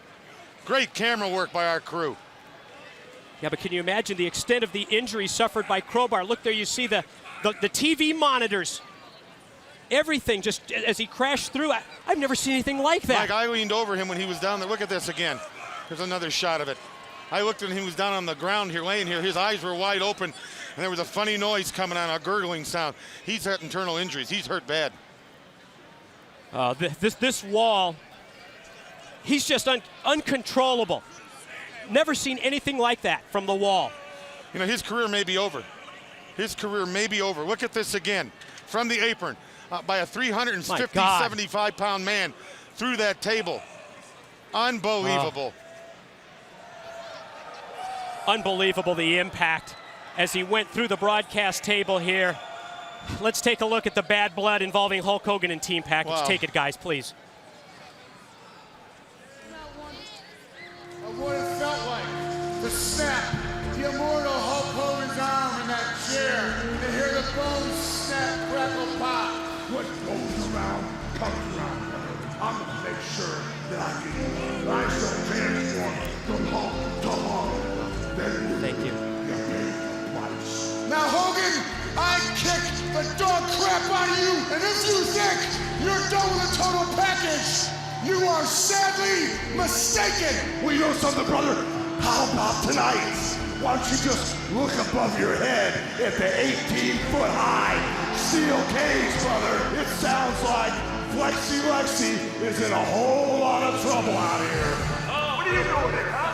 Great camera work by our crew. Yeah, but can you imagine the extent of the injury suffered by Crowbar? Look there, you see the TV monitors. Everything just as he crashed through. I've never seen anything like that. Mike, I leaned over him when he was down there. Look at this again. Here's another shot of it. I looked at him, he was down on the ground here, laying here. His eyes were wide open, and there was a funny noise coming on, a gurgling sound. He's had internal injuries. He's hurt bad. This wall, he's just uncontrollable. Never seen anything like that from the wall. You know, his career may be over. His career may be over. Look at this again. From the apron, by a 350, 75-pound man through that table. Unbelievable. Unbelievable, the impact as he went through the broadcast table here. Let's take a look at the bad blood involving Hulk Hogan and Team Package. Wow. Take it, guys, please. Of what it felt like to snap the immortal Hulk Hogan's arm in that chair, to hear the bones snap, crackle, pop. What goes around comes around. I'm gonna make sure that I shall transform from Hulk to Hulk. Thank you. Now, Hogan, I kick the dog crap out of you, and if you think you're done with the total package, you are sadly mistaken. Well, you know something, brother? How about tonight? Why don't you just look above your head at the 18-foot-high steel cage, brother? It sounds like Flexi Lexi is in a whole lot of trouble out here. What are you doing there, huh?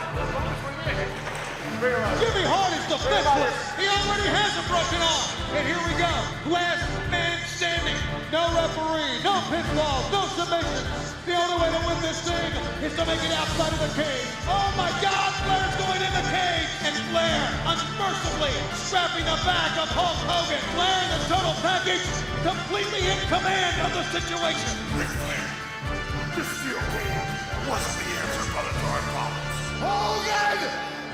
Jimmy Hart is defenseless. He already has a broken arm. And here we go. Last man standing. No referee, no pinfalls, no submissions. The only way to win this thing is to make it outside of the cage. Oh my God, Flair's going in the cage. And Flair unmercifully strapping the back of Hulk Hogan. Flair in the total package, completely in command of the situation. Ric Flair, this steel cage wasn't the answer, brother, to our problems. Hogan!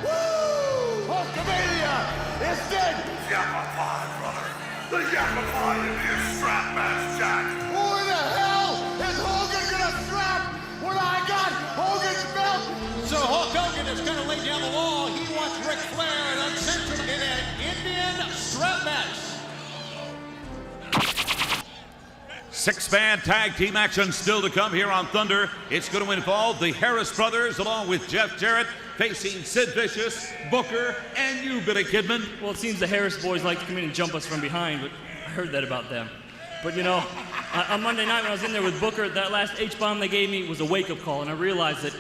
Woo! Hulkamania is dead! Yappa-pie, brother. The yappa-pie in your strap match, Jack. Who in the hell is Hogan gonna strap when I got Hogan's belt? So Hulk Hogan is gonna lay down the law. He wants Ric Flair and uncensored in an Indian strap match. Six-man tag team action still to come here on Thunder. It's going to involve the Harris brothers along with Jeff Jarrett facing Sid Vicious, Booker, and you, Billy Kidman. Well, it seems the Harris boys like to come in and jump us from behind, but I heard that about them. But you know, on Monday night when I was in there with Booker, that last H-bomb they gave me was a wake-up call, and I realized that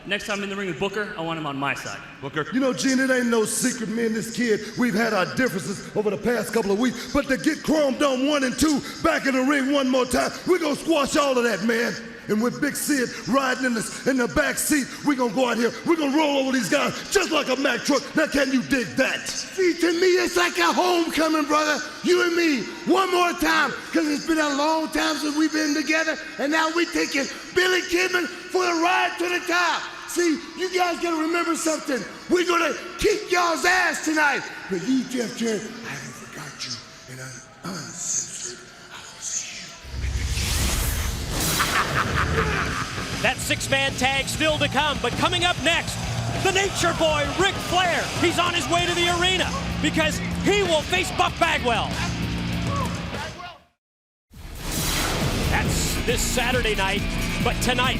next time I'm in the ring with Booker, I want him on my side. Booker. You know, Gene, it ain't no secret, me and this kid, we've had our differences over the past couple of weeks, but to get Chrome Dome 1 and 2 back in the ring one more time, we're gonna squash all of that, man. And with Big Sid riding in the back seat, we're gonna go out here, we're gonna roll over these guys just like a Mack truck. Now, can you dig that? See, to me, it's like a homecoming, brother. You and me, one more time, because it's been a long time since we've been together, and now we're taking Billy Kidman for the ride to the top. See, you guys gotta remember something. We're gonna kick y'all's ass tonight. But you, Jeff Jarrett, I haven't forgot you. And I'm uncensored. I will see you. That six-man tag still to come, but coming up next, the Nature Boy, Ric Flair. He's on his way to the arena because he will face Buff Bagwell. That's this Saturday night, but tonight,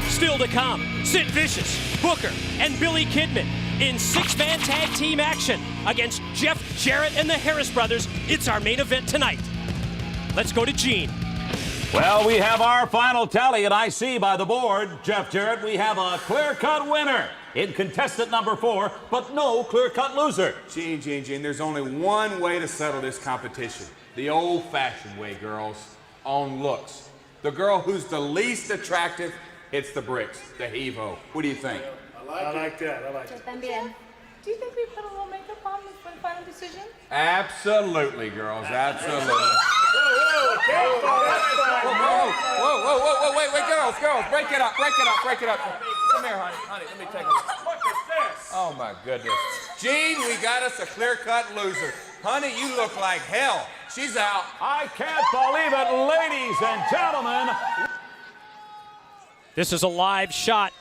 still to come, Sid Vicious, Booker, and Billy Kidman in six-man tag team action against Jeff Jarrett and the Harris brothers. It's our main event tonight. Let's go to Gene. Well, we have our final tally, and I see by the board, Jeff Jarrett, we have a clear-cut winner in contestant number 4, but no clear-cut loser. Gene, there's only one way to settle this competition. The old-fashioned way, girls, on looks. The girl who's the least attractive hits the bricks, the heave-ho. What do you think? I like that. También. Do you think we put a little makeup on for the final decision? Absolutely, girls, absolutely. Whoa, Wait, girls, break it up. Come here, honey, let me take a look. What is this? Oh, my goodness. Gene, we got us a clear-cut loser. Honey, you look like hell. She's out. I can't believe it, ladies and gentlemen. This is a live shot.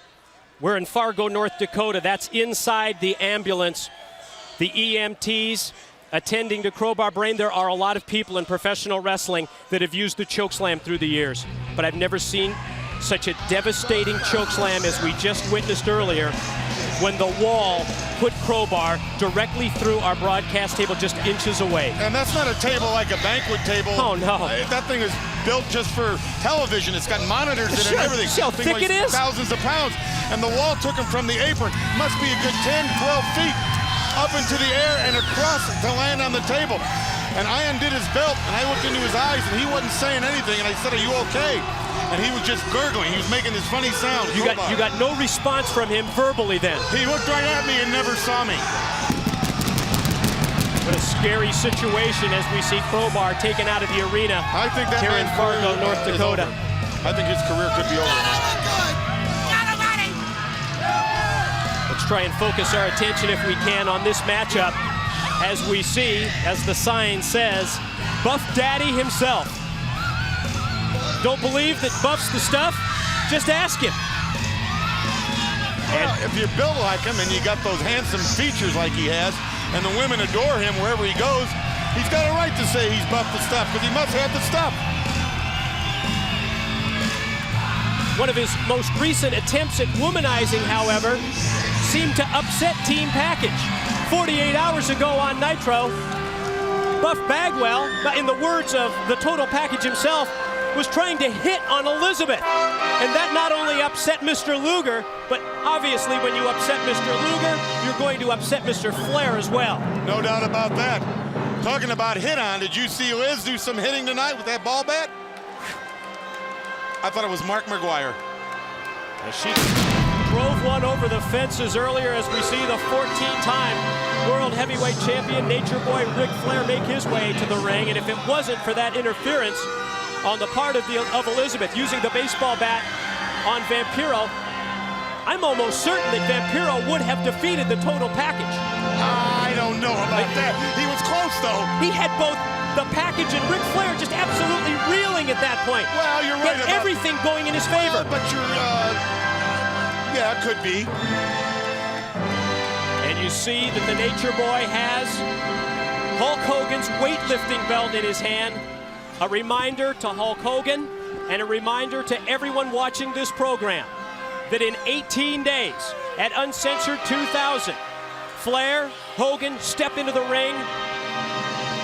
We're in Fargo, North Dakota. That's inside the ambulance. The EMTs attending to Crowbar Brain. There are a lot of people in professional wrestling that have used the chokeslam through the years, but I've never seen such a devastating chokeslam as we just witnessed earlier when the wall put Crowbar directly through our broadcast table just inches away. And that's not a table like a banquet table. Oh, no. That thing is built just for television. It's got monitors in it and everything. See how thick it is? Thousands of pounds. And the wall took him from the apron. Must be a good 10, 12 feet up into the air and across to land on the table. And I undid his belt, and I looked into his eyes, and he wasn't saying anything. And I said, "Are you okay?" And he was just gurgling. He was making this funny sound. You got no response from him verbally then. He looked right at me and never saw me. What a scary situation as we see Crowbar taken out of the arena. I think that here in Fargo, North Dakota. I think his career could be over. Let's try and focus our attention, if we can, on this matchup as we see, as the sign says, Buff Daddy himself. Don't believe that Buff's the stuff? Just ask him. Well, if you're built like him and you got those handsome features like he has, and the women adore him wherever he goes, He's got a right to say he's buffed the stuff because he must have the stuff. One of his most recent attempts at womanizing, however, seemed to upset Team Package. 48 hours ago on Nitro, Buff Bagwell, in the words of the Total Package himself, was trying to hit on Elizabeth. And that not only upset Mr. Luger, but obviously when you upset Mr. Luger, you're going to upset Mr. Flair as well. No doubt about that. Talking about hit on, did you see Liz do some hitting tonight with that ball bat? I thought it was Mark McGuire. As she drove one over the fences earlier, as we see the 14-time World Heavyweight Champion Nature Boy Ric Flair make his way to the ring. And if it wasn't for that interference on the part of Elizabeth using the baseball bat on Vampiro, I'm almost certain that Vampiro would have defeated the Total Package. I don't know about that. He was close, though. He had both the Package and Ric Flair just absolutely reeling at that point. Well, you're right about everything going in his favor. But you're, yeah, it could be. And you see that the Nature Boy has Hulk Hogan's weightlifting belt in his hand. A reminder to Hulk Hogan and a reminder to everyone watching this program that in 18 days at Uncensored 2000, Flair, Hogan step into the ring,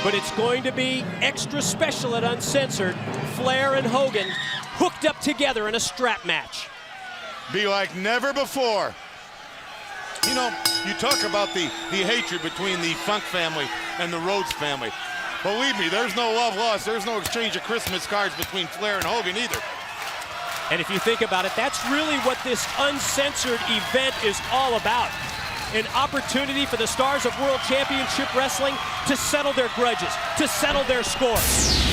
but it's going to be extra special at Uncensored. Flair and Hogan hooked up together in a strap match. Be like never before. You know, you talk about the hatred between the Funk family and the Rhodes family. Believe me, there's no love lost. There's no exchange of Christmas cards between Flair and Hogan either. And if you think about it, that's really what this Uncensored event is all about. An opportunity for the stars of World Championship Wrestling to settle their grudges, to settle their scores.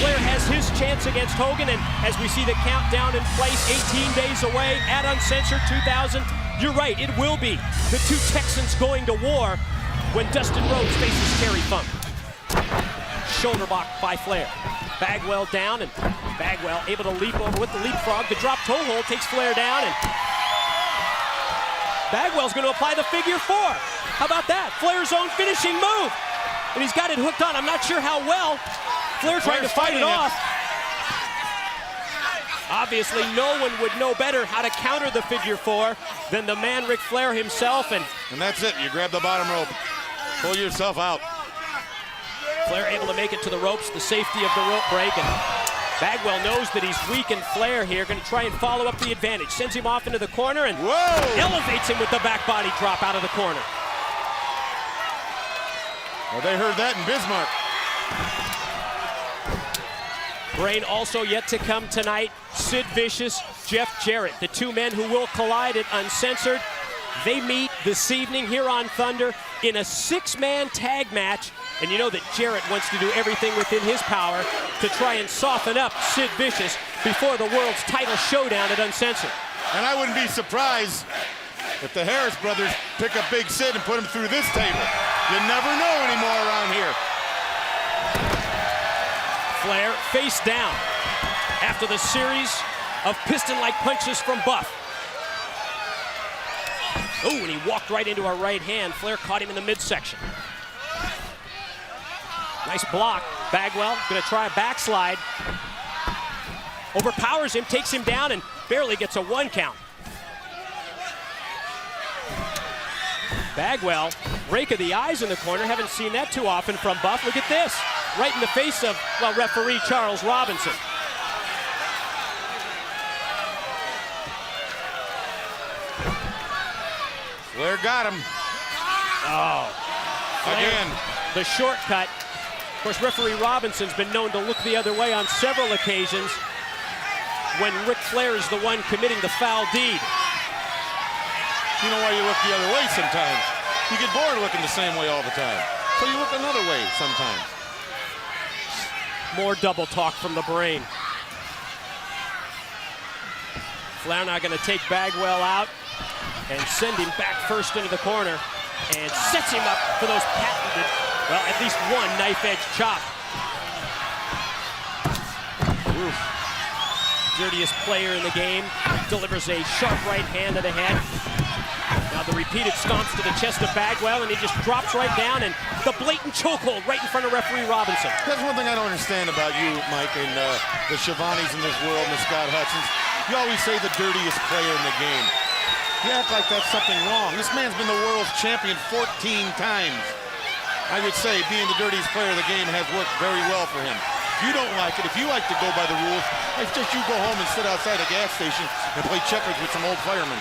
Flair has his chance against Hogan, and as we see the countdown in place, 18 days away at Uncensored 2000, you're right, it will be the two Texans going to war when Dustin Rhodes faces Terry Funk. Shoulder block by Flair. Bagwell down, and Bagwell able to leap over with the leapfrog. The drop toe hold takes Flair down, and Bagwell's going to apply the figure four. How about that? Flair's own finishing move. And he's got it hooked on. I'm not sure how well. Flair trying to fight it off. Obviously, no one would know better how to counter the figure four than the man Ric Flair himself. And that's it. You grab the bottom rope. Pull yourself out. Flair able to make it to the ropes, the safety of the rope break, and Bagwell knows that he's weakened Flair here, going to try and follow up the advantage. Sends him off into the corner and elevates him with the back body drop out of the corner. Well, they heard that in Bismarck. Brain also yet to come tonight. Sid Vicious, Jeff Jarrett, the two men who will collide at Uncensored. They meet this evening here on Thunder in a six-man tag match. And you know that Jarrett wants to do everything within his power to try and soften up Sid Vicious before the world's title showdown at Uncensored. And I wouldn't be surprised if the Harris brothers pick up Big Sid and put him through this table. You never know anymore around here. Flair face down after the series of piston-like punches from Buff. Oh, and he walked right into our right hand. Flair caught him in the midsection. Nice block. Bagwell going to try a backslide. Overpowers him, takes him down, and barely gets a one count. Bagwell, rake of the eyes in the corner. Haven't seen that too often from Buff. Look at this. Right in the face of, well, referee Charles Robinson. Flair got him. Oh. Flair, again. The shortcut. Of course, referee Robinson's been known to look the other way on several occasions when Ric Flair is the one committing the foul deed. You know why you look the other way sometimes? You get bored looking the same way all the time. So you look another way sometimes. More double talk from the Brain. Flair now going to take Bagwell out and send him back first into the corner and sets him up for those patented, well, at least one knife-edge chop. Oof. Dirtiest player in the game delivers a sharp right hand to the head. Now Now the repeated stomps to the chest of Bagwell, and he just drops right down, and the blatant chokehold right in front of referee Robinson. That's one thing I don't understand about you, Mike, and the Schiavonis in this world, and the Scott Hudsons. You always say the dirtiest player in the game. You act like that's something wrong. This man's been the world's champion 14 times. I would say being the dirtiest player of the game has worked very well for him. If you don't like it, if you like to go by the rules, it's just you go home and sit outside a gas station and play checkers with some old firemen.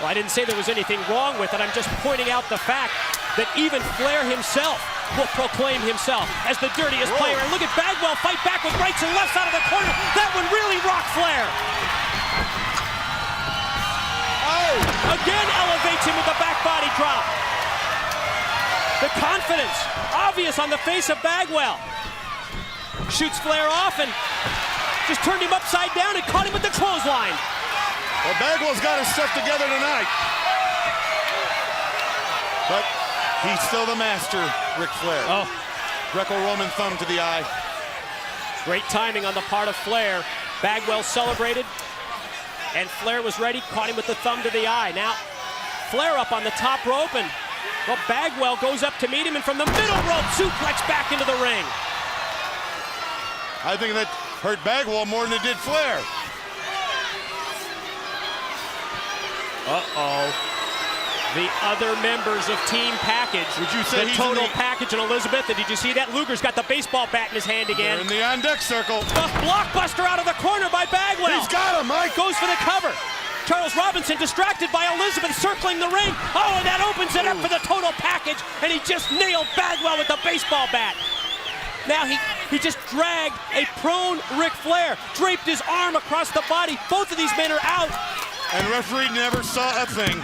Well, I didn't say there was anything wrong with it. I'm just pointing out the fact that even Flair himself will proclaim himself as the dirtiest player. And look at Bagwell fight back with rights and lefts out of the corner. That one really rocked Flair. Oh, again elevates him with the back body drop. The confidence obvious on the face of Bagwell. Shoots Flair off and just turned him upside down and caught him with the clothesline. Well, Bagwell's got his stuff together tonight. But he's still the master, Ric Flair. Oh. Greco-Roman thumb to the eye. Great timing on the part of Flair. Bagwell celebrated, and Flair was ready, caught him with the thumb to the eye. Now, Flair up on the top rope, and well, Bagwell goes up to meet him, and from the middle rope, suplex back into the ring. I think that hurt Bagwell more than it did Flair. Uh-oh. The other members of Team Package. Would you say the he's Total in the... Package and Elizabeth? Did you see that? Luger's got the baseball bat in his hand again. They're in the on-deck circle. The blockbuster out of the corner by Bagwell. He's got him, Mike. Goes for the cover. Charles Robinson distracted by Elizabeth circling the ring. Oh, and that opens it up for the Total Package, and he just nailed Bagwell with the baseball bat. Now he just dragged a prone Ric Flair, draped his arm across the body. Both of these men are out. And referee never saw a thing.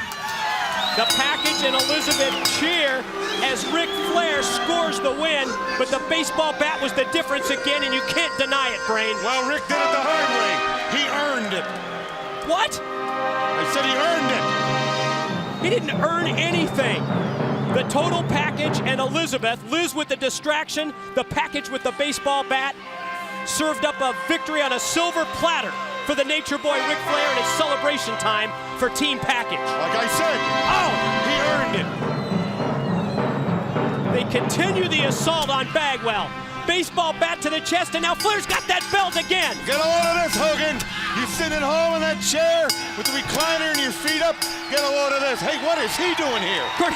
The Package and Elizabeth cheer as Ric Flair scores the win, but the baseball bat was the difference again, and you can't deny it, Brain. Well, Rick did it the hard way. He earned it. What? I said he earned it. He didn't earn anything. The Total Package and Elizabeth, Liz with the distraction, the Package with the baseball bat, served up a victory on a silver platter for the Nature Boy Ric Flair, and it's celebration time for Team Package. Like I said, he earned it. They continue the assault on Bagwell. Baseball bat to the chest, and now Flair's got that belt again. Get a load of this, Hogan. You sitting at home in that chair with the recliner and your feet up. Get a load of this. Hey, what is he doing here? Kurt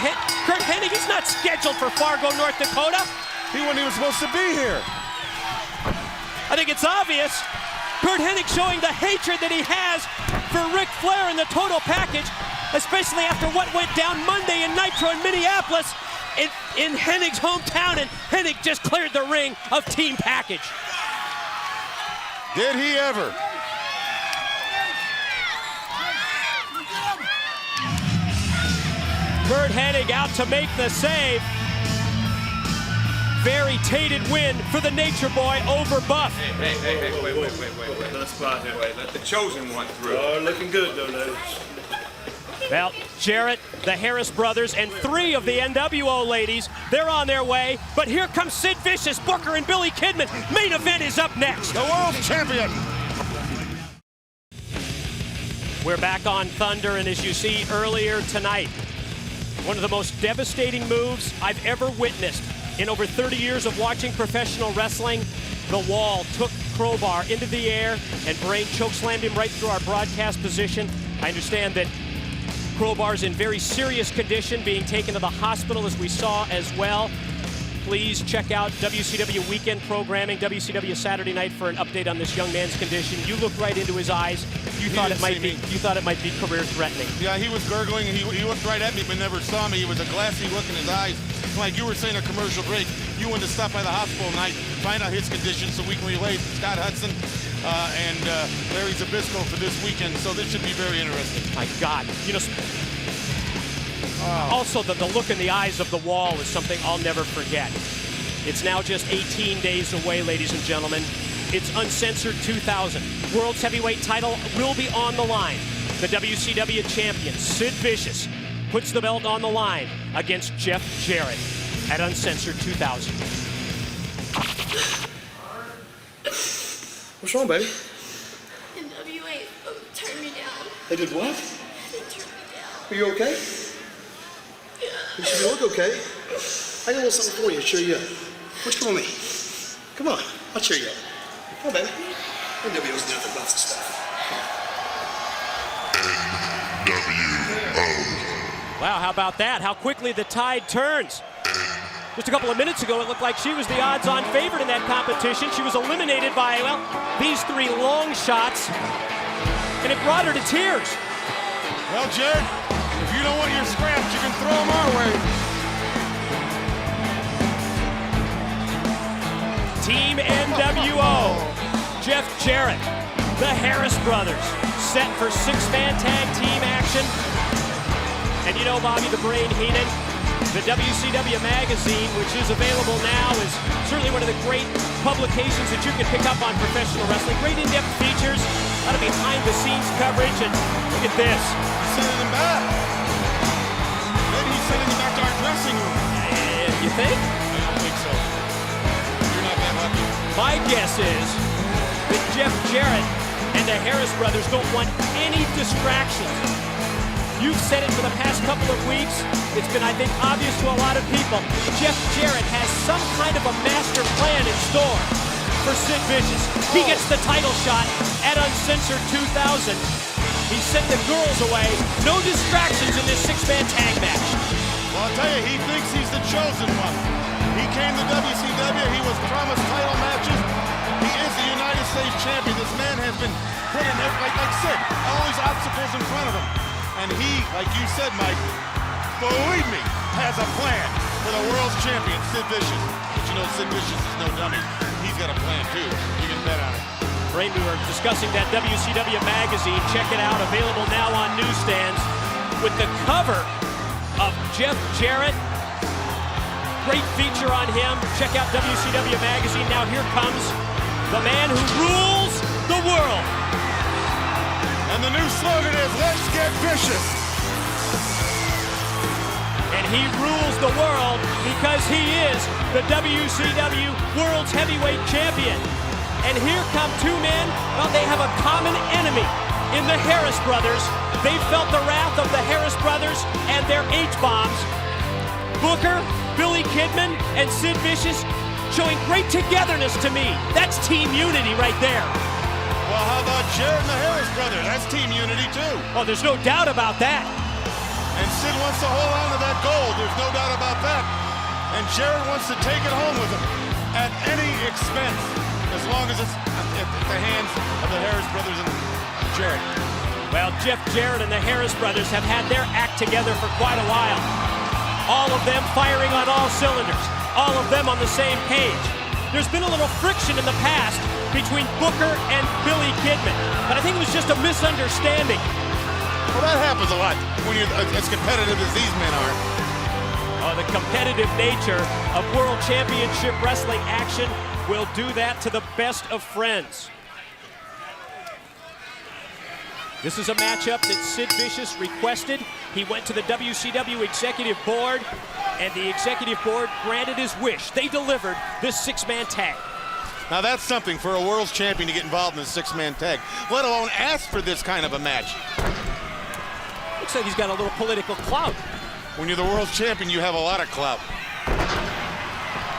Hennig, he's not scheduled for Fargo, North Dakota. He wasn't even supposed to be here. I think it's obvious. Kurt Hennig showing the hatred that he has for Ric Flair and the Total Package, especially after what went down Monday in Nitro in Minneapolis in Hennig's hometown, and Hennig just cleared the ring of Team Package. Did he ever? Kurt Hennig out to make the save. Very tainted win for the Nature Boy over Buff. Hey, wait. Let's spot here. Wait, let the chosen one through. Oh, looking good, though, ladies. Well, Jarrett, the Harris brothers, and 3 of the NWO ladies, they're on their way. But here comes Sid Vicious, Booker, and Billy Kidman. Main event is up next. The world champion. We're back on Thunder, and as you see earlier tonight, one of the most devastating moves I've ever witnessed. In over 30 years of watching professional wrestling, the Wall took Crowbar into the air, and Brain chokeslammed him right through our broadcast position. I understand that Crowbar's in very serious condition, being taken to the hospital, as we saw as well. Please check out WCW weekend programming, WCW Saturday night, for an update on this young man's condition. You looked right into his eyes. You thought it might be career-threatening. Yeah, he was gurgling, and he looked right at me but never saw me. It was a glassy look in his eyes. Like you were saying, a commercial break. You wanted to stop by the hospital tonight, find out his condition so we can relay Scott Hudson and Larry Zbyszko for this weekend. So this should be very interesting. My God. You know, also the look in the eyes of the Wall is something I'll never forget. It's now just 18 days away, ladies and gentlemen. It's Uncensored 2000. World's heavyweight title will be on the line. The WCW champion, Sid Vicious, puts the belt on the line against Jeff Jarrett at Uncensored 2000. What's wrong, baby? NWA turned me down. They did what? They turned me down. Are you okay? You should look okay. I got a little something for you to cheer you up. Why don't you come with me? Come on, I'll cheer you up. Come on, baby. NWO's nothing but the stuff. Wow, how about that? How quickly the tide turns. Just a couple of minutes ago, it looked like she was the odds-on favorite in that competition. She was eliminated by, well, these three long shots, and it brought her to tears. Well, Jarrett, if you don't want your scraps, you can throw them our way. Team NWO, Jeff Jarrett, the Harris brothers, set for six-man tag team action. And you know, Bobby the Brain Heenan, the WCW magazine, which is available now, is certainly one of the great publications that you can pick up on professional wrestling. Great in-depth features, a lot of behind-the-scenes coverage, and look at this. He's sending them back. Maybe he's sending them back to our dressing room. You think? I don't think so. You're not that lucky. My guess is that Jeff Jarrett and the Harris brothers don't want any distractions. You've said it for the past couple of weeks. It's been, I think, obvious to a lot of people. Jeff Jarrett has some kind of a master plan in store for Sid Vicious. He gets the title shot at Uncensored 2000. He sent the girls away. No distractions in this six-man tag match. Well, I'll tell you, he thinks he's the chosen one. He came to WCW. He was promised title matches. He is the United States champion. This man has been put in, like Sid, all these obstacles in front of him. And he, like you said, Mike, believe me, has a plan for the world's champion, Sid Vicious. But you know, Sid Vicious is no dummy. He's got a plan, too. You can bet on it. Brain, we were discussing that WCW magazine. Check it out. Available now on newsstands with the cover of Jeff Jarrett. Great feature on him. Check out WCW magazine. Now here comes the man who rules the world. And the new slogan is, let's get vicious. And he rules the world because he is the WCW World's Heavyweight Champion. And here come two men, well, they have a common enemy in the Harris brothers. They felt the wrath of the Harris brothers and their H-bombs. Booker, Billy Kidman, and Sid Vicious showing great togetherness to me. That's team unity right there. Well, how about Jarrett and the Harris brothers? That's team unity, too. Oh, there's no doubt about that. And Sid wants to hold on to that gold. There's no doubt about that. And Jarrett wants to take it home with him at any expense, as long as it's at the hands of the Harris brothers and Jarrett. Well, Jeff Jarrett and the Harris brothers have had their act together for quite a while. All of them firing on all cylinders. All of them on the same page. There's been a little friction in the past between Booker and Billy Kidman, but I think it was just a misunderstanding. Well, that happens a lot when you're as competitive as these men are. Oh, the competitive nature of World Championship Wrestling action will do that to the best of friends. This is a matchup that Sid Vicious requested. He went to the WCW Executive Board, and the Executive Board granted his wish. They delivered this six-man tag. Now that's something for a world's champion to get involved in a six-man tag, let alone ask for this kind of a match. Looks like he's got a little political clout. When you're the world's champion, you have a lot of clout.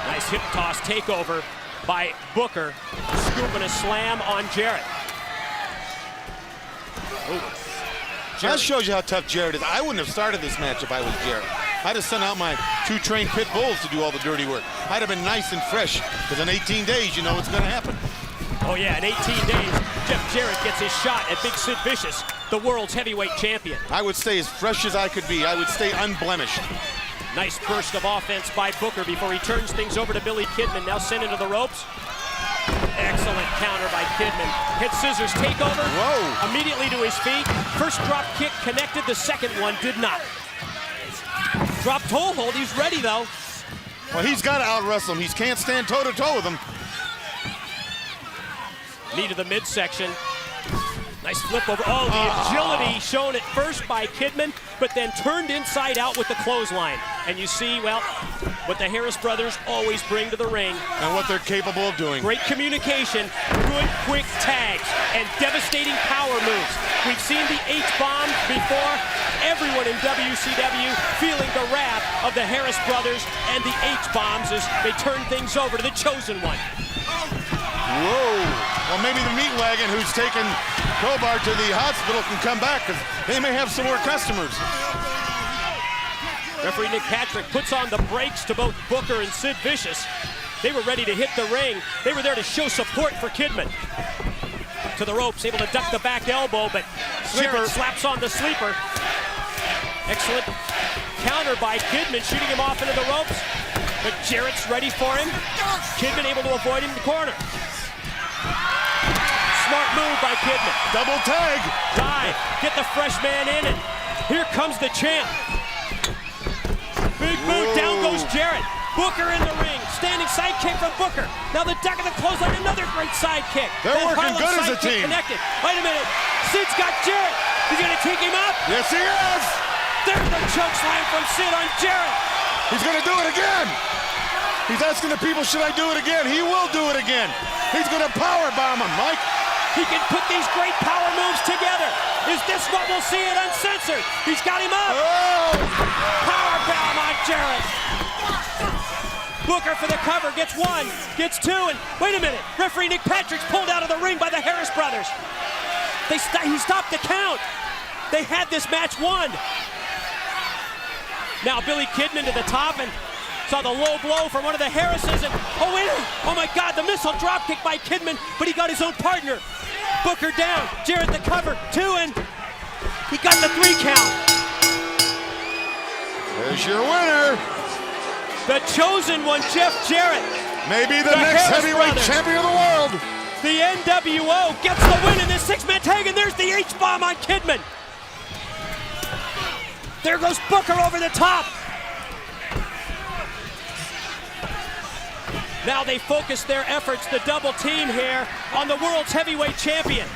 Nice hip toss takeover by Booker, scooping a slam on Jarrett. That shows you how tough Jarrett is. I wouldn't have started this match if I was Jarrett. I'd have sent out my two trained pit bulls to do all the dirty work. I'd have been nice and fresh, because in 18 days, you know what's going to happen. Oh yeah, in 18 days, Jeff Jarrett gets his shot at Big Sid Vicious, the world's heavyweight champion. I would stay as fresh as I could be. I would stay unblemished. Nice burst of offense by Booker before he turns things over to Billy Kidman, now sent into the ropes. Excellent counter by Kidman. Head scissors takeover. Whoa. Immediately to his feet. First drop kick connected, the second one did not. Drop toe hold, he's ready though. Well, he's got to out-wrestle him. He can't stand toe-to-toe with him. Knee to the midsection. Nice flip over. Oh, the agility shown at first by Kidman, but then turned inside out with the clothesline. And you see, well, what the Harris brothers always bring to the ring. And what they're capable of doing. Great communication, good quick tags, and devastating power moves. We've seen the H-bomb before. Everyone in WCW feeling the wrath of the Harris brothers and the H-bombs as they turn things over to the Chosen One. Whoa. Well, maybe the meat wagon who's taken Crowbar to the hospital can come back because they may have some more customers. Referee Nick Patrick puts on the brakes to both Booker and Sid Vicious. They were ready to hit the ring. They were there to show support for Kidman. To the ropes, able to duck the back elbow, but Jarrett slaps on the sleeper. Excellent counter by Kidman, shooting him off into the ropes. But Jarrett's ready for him. Kidman able to avoid him in the corner. Smart move by Kidman. Double tag. Dive, get the fresh man in, and here comes the champ. Big move, down goes Jarrett. Booker in the ring, standing sidekick from Booker. Now the duck of the clothesline, another great sidekick. They're working good as a team. Connected. Wait a minute, Sid's got Jarrett. He's gonna take him up. Yes, he is. There's the choke slam from Sid on Jarrett. He's gonna do it again. He's asking the people, should I do it again? He will do it again. He's gonna power bomb him, Mike. He can put these great power moves together. Is this what we'll see it uncensored? He's got him up. Oh. Power bomb on Jarrett. Booker for the cover, gets one, gets two, and wait a minute. Referee Nick Patrick's pulled out of the ring by the Harris brothers. He stopped the count. They had this match won. Now Billy Kidman to the top and saw the low blow from one of the Harrises, and oh my God, the missile dropkick by Kidman, but he got his own partner. Booker down, Jarrett the cover, two, and he got the 3 count. There's your winner. The Chosen One, Jeff Jarrett. Maybe the next Harris heavyweight brothers. champion of the world. The NWO gets the win in this 6-man tag, and there's the H-bomb on Kidman. There goes Booker over the top. Now they focus their efforts, the double team here, on the world's heavyweight champion.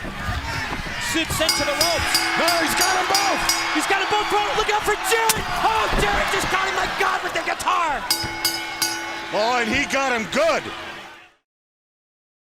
Sid sent to the ropes. No, he's got them both. He's got them both. Look out for Jarrett. Oh, Jarrett just got him, my God, with the guitar. Oh, and he got him good.